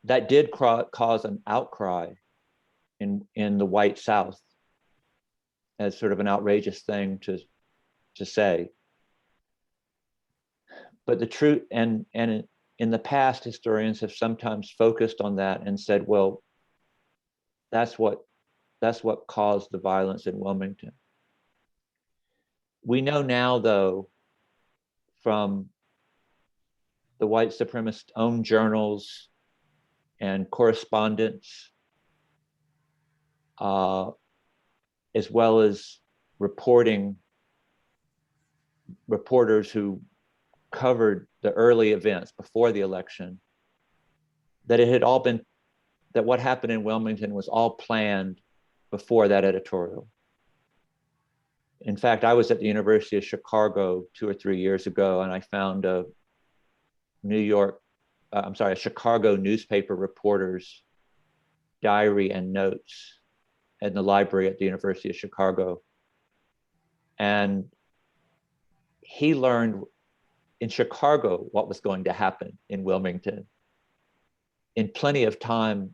that did cause an outcry in the white South as sort of an outrageous thing to say. But the truth, and in the past, historians have sometimes focused on that and said, well, that's what caused the violence in Wilmington. We know now, though, from the white supremacist own journals and correspondence, as well as reporters who covered the early events before the election, that it had all been, that what happened in Wilmington was all planned before that editorial. In fact, I was at the University of Chicago 2 or 3 years ago, and I found a Chicago newspaper reporter's diary and notes in the library at the University of Chicago. And he learned in Chicago what was going to happen in Wilmington in plenty of time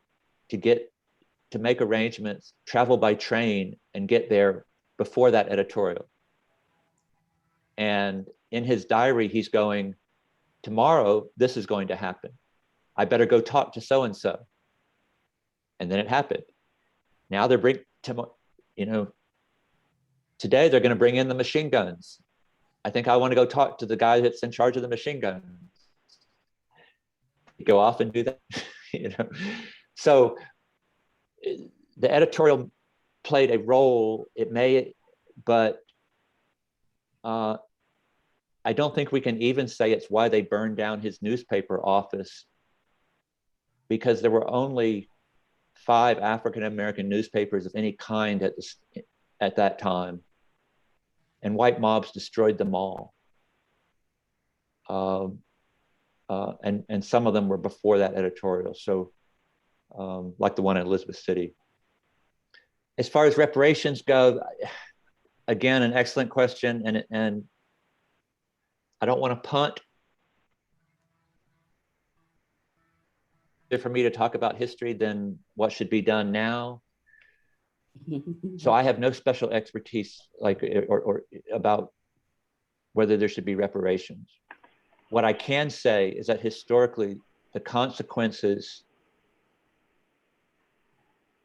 to make arrangements, travel by train, and get there before that editorial. And in his diary, he's going, tomorrow, this is going to happen. I better go talk to so-and-so. And then it happened. Now today they're going to bring in the machine guns. I think I want to go talk to the guy that's in charge of the machine guns. Go off and do that, So the editorial played a role, but I don't think we can even say it's why they burned down his newspaper office, because there were only 5 African-American newspapers of any kind at that time, and white mobs destroyed them all. And some of them were before that editorial, so like the one in Elizabeth City. As far as reparations go, again, an excellent question, and I don't want to punt for me to talk about history than what should be done now. So I have no special expertise or about whether there should be reparations. What I can say is that historically, the consequences,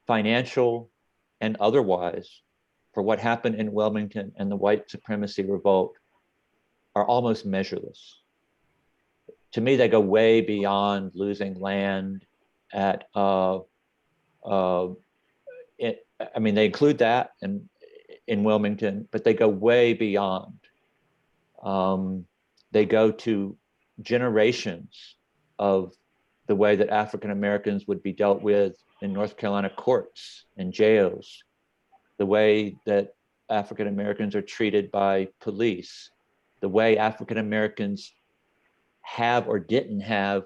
financial and otherwise, for what happened in Wilmington and the white supremacy revolt are almost measureless. To me, they go way beyond losing land they include that in Wilmington, but they go way beyond. They go to generations of the way that African Americans would be dealt with in North Carolina courts and jails, the way that African Americans are treated by police, the way African Americans have or didn't have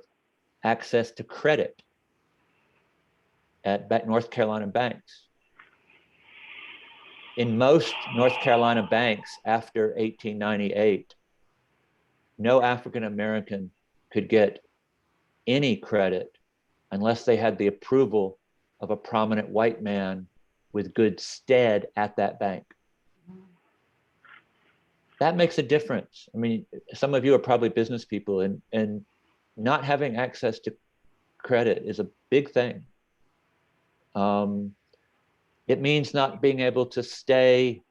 access to credit at North Carolina banks. In most North Carolina banks after 1898, no African American could get any credit unless they had the approval of a prominent white man with good stead at that bank. That makes a difference. I mean, some of you are probably business people, and not having access to credit is a big thing. It means not being able to stay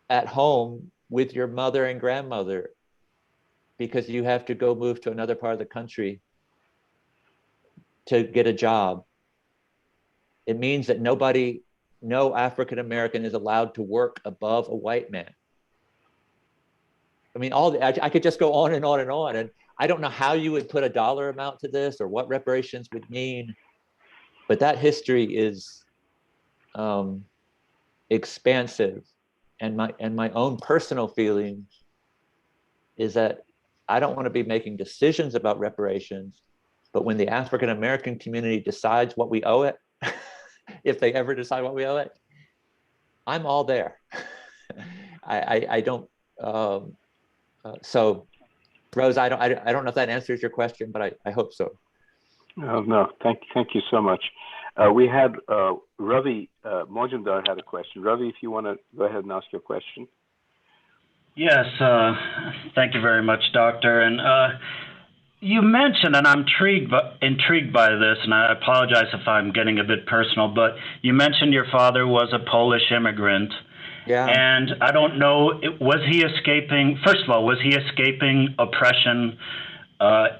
at home with your mother and grandmother because you have to go move to another part of the country to get a job. It means that no African American is allowed to work above a white man. I mean, I could just go on and on and on. And I don't know how you would put a dollar amount to this or what reparations would mean, but that history is expansive. And my own personal feelings is that I don't want to be making decisions about reparations, but when the African American community decides what we owe it, if they ever decide what we owe it, I'm all there. I don't. So, Rose, I don't know if that answers your question, but I hope so. No, thank you so much. We had Ravi Mojumdar had a question. Ravi, if you want to go ahead and ask your question. Yes, thank you very much, Doctor. And you mentioned, and I'm intrigued by this, and I apologize if I'm getting a bit personal, but you mentioned your father was a Polish immigrant. Yeah. And I don't know, was he escaping, first of all, was he escaping oppression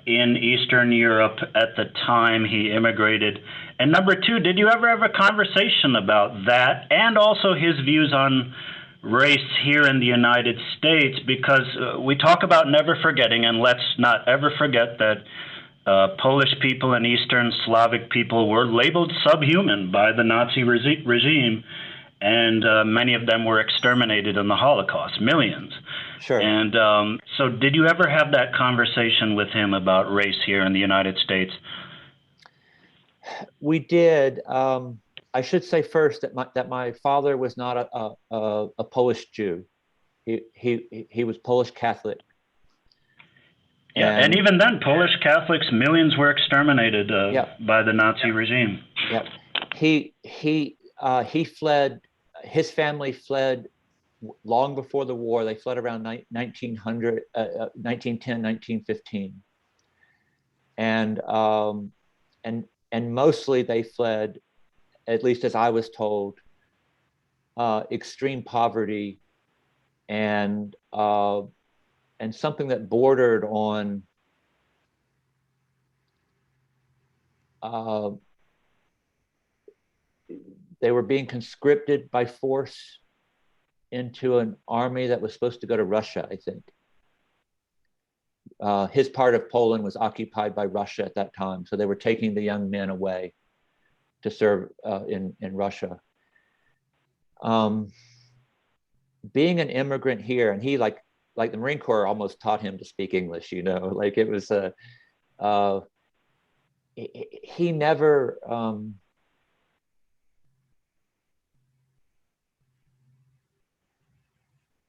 in Eastern Europe at the time he immigrated? And number two, did you ever have a conversation about that and also his views on race here in the United States? Because we talk about never forgetting, and let's not ever forget that Polish people and Eastern Slavic people were labeled subhuman by the Nazi regime, and many of them were exterminated in the Holocaust, millions. Sure. And so did you ever have that conversation with him about race here in the United States? We did. I should say first that my father was not a Polish Jew. He was Polish Catholic. Yeah, and even then, Polish Catholics, millions were exterminated by the Nazi regime. Yeah, he fled. His family fled long before the war. They fled around 1900, 1910, 1915, and mostly they fled, at least as I was told, extreme poverty and something that bordered on they were being conscripted by force into an army that was supposed to go to Russia, I think. His part of Poland was occupied by Russia at that time, so they were taking the young men away to serve in Russia. Being an immigrant here, and he like the Marine Corps almost taught him to speak English, you know, like it was he never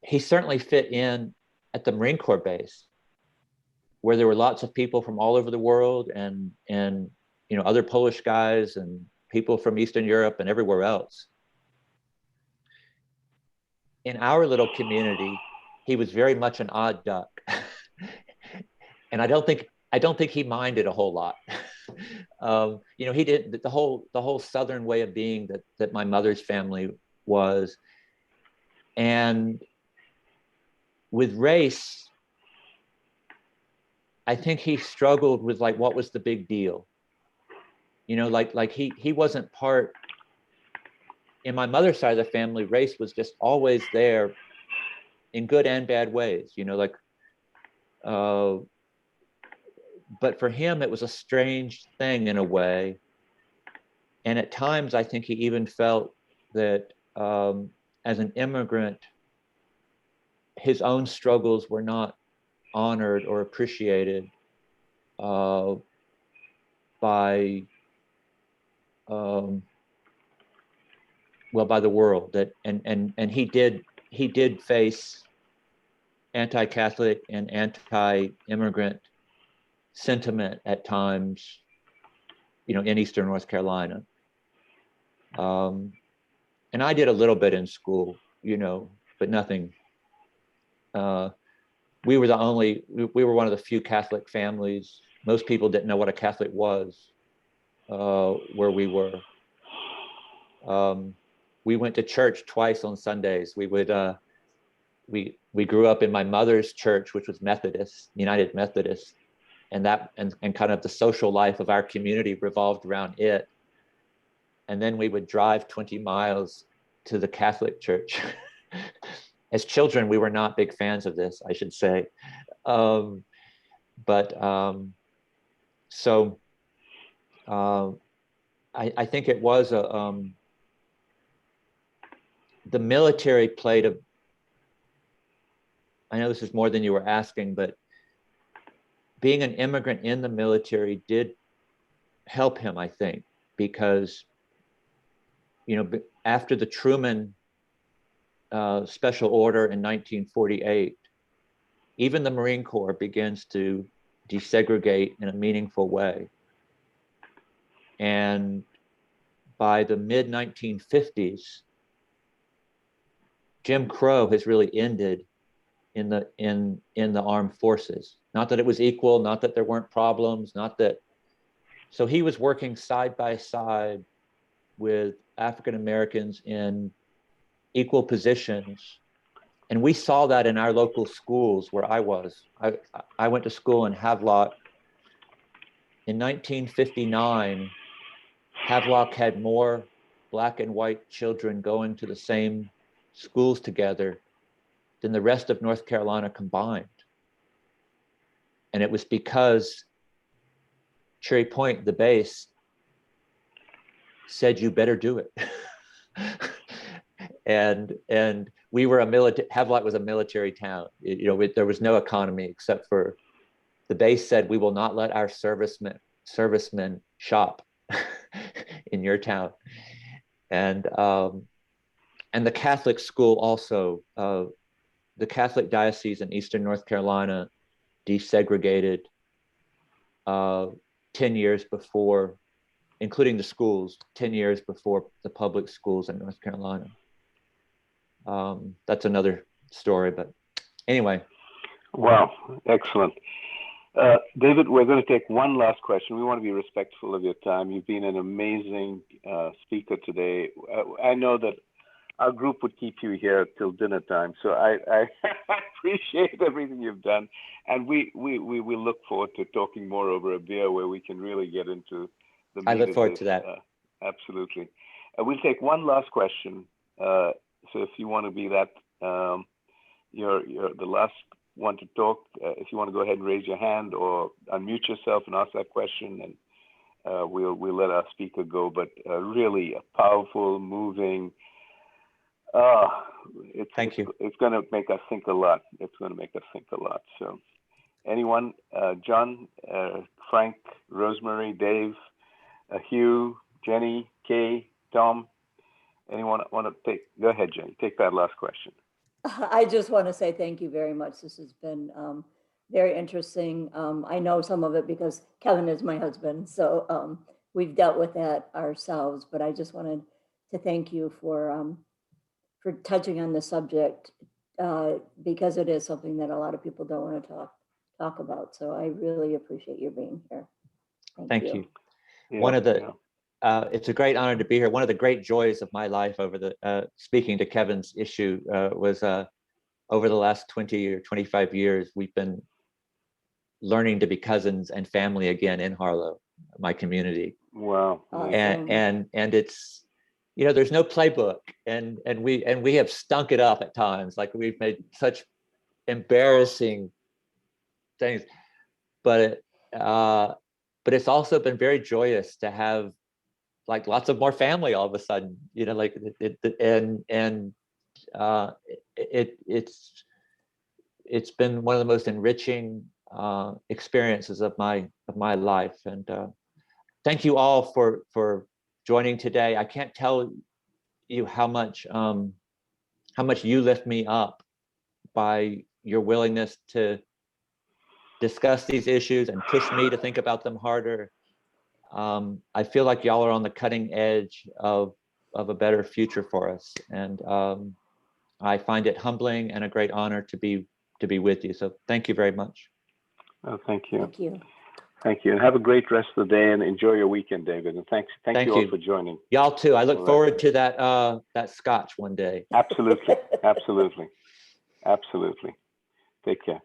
he certainly fit in at the Marine Corps base, where there were lots of people from all over the world, and you know, other Polish guys and people from Eastern Europe and everywhere else. In our little community, he was very much an odd duck, and I don't think he minded a whole lot. You know, he did the whole Southern way of being that my mother's family was, and with race, I think he struggled with like, what was the big deal? You know, like he wasn't part, in my mother's side of the family, race was just always there in good and bad ways, you know, like, but for him, it was a strange thing in a way. And at times, I think he even felt that as an immigrant, his own struggles were not honored or appreciated by the world. That and he did face anti-Catholic and anti-immigrant sentiment at times, you know, in Eastern North Carolina. And I did a little bit in school, you know, but nothing. We were one of the few Catholic families. Most people didn't know what a Catholic was where we were. We went to church twice on Sundays. We grew up in my mother's church, which was Methodist, United Methodist, and kind of the social life of our community revolved around it. And then we would drive 20 miles to the Catholic church. As children, we were not big fans of this, I should say. I think it was the military played I know this is more than you were asking, but being an immigrant in the military did help him, I think, because, you know, after the Truman special order in 1948, even the Marine Corps begins to desegregate in a meaningful way. And by the mid-1950s, Jim Crow has really ended in the armed forces. Not that it was equal, not that there weren't problems, not that. So he was working side by side with African Americans in equal positions. And we saw that in our local schools where I was. I went to school in Havelock. In 1959, Havelock had more Black and white children going to the same schools together than the rest of North Carolina combined. And it was because Cherry Point, the base, said, you better do it. and we were a military, Havelock was a military town. There was no economy except for, the base said, we will not let our servicemen shop in your town. And the Catholic school also, the Catholic diocese in Eastern North Carolina desegregated 10 years before, including the schools, 10 years before the public schools in North Carolina. That's another story, but anyway. Wow, excellent. David, we're going to take one last question. We want to be respectful of your time. You've been an amazing speaker today. I know that our group would keep you here till dinner time, so I appreciate everything you've done, and we look forward to talking more over a beer where we can really get into the meat I look of forward this. to that. Absolutely. We'll take one last question. So if you want to be that, you're the last one to talk. If you want to go ahead and raise your hand or unmute yourself and ask that question, and we'll let our speaker go. But really a powerful, moving. Thank you. It's going to make us think a lot. It's going to make us think a lot. So, anyone? John, Frank, Rosemary, Dave, Hugh, Jenny, Kay, Tom. Anyone want to take? Go ahead, Jenny. Take that last question. I just want to say thank you very much. This has been very interesting. I know some of it because Kevin is my husband, so we've dealt with that ourselves. But I just wanted to thank you for touching on the subject because it is something that a lot of people don't want to talk about. So I really appreciate you being here. Thank you. Yeah, One of the it's a great honor to be here. One of the great joys of my life over the speaking to Kevin's issue was over the last 20 or 25 years, we've been learning to be cousins and family again in Harlow, my community. Wow. Awesome. And it's, there's no playbook, and we have stunk it up at times. Like, we've made such embarrassing things, but it's also been very joyous to have like lots of more family all of a sudden, like it's been one of the most enriching experiences of my life. And thank you all for joining today. I can't tell you how much you lift me up by your willingness to discuss these issues and push me to think about them harder. I feel like y'all are on the cutting edge of a better future for us, and I find it humbling and a great honor to be with you. So thank you very much. Oh, thank you. Thank you. Thank you, and have a great rest of the day, and enjoy your weekend, David. And thank you all for joining. Y'all too. I look forward to that scotch one day. Absolutely, absolutely, absolutely. Take care.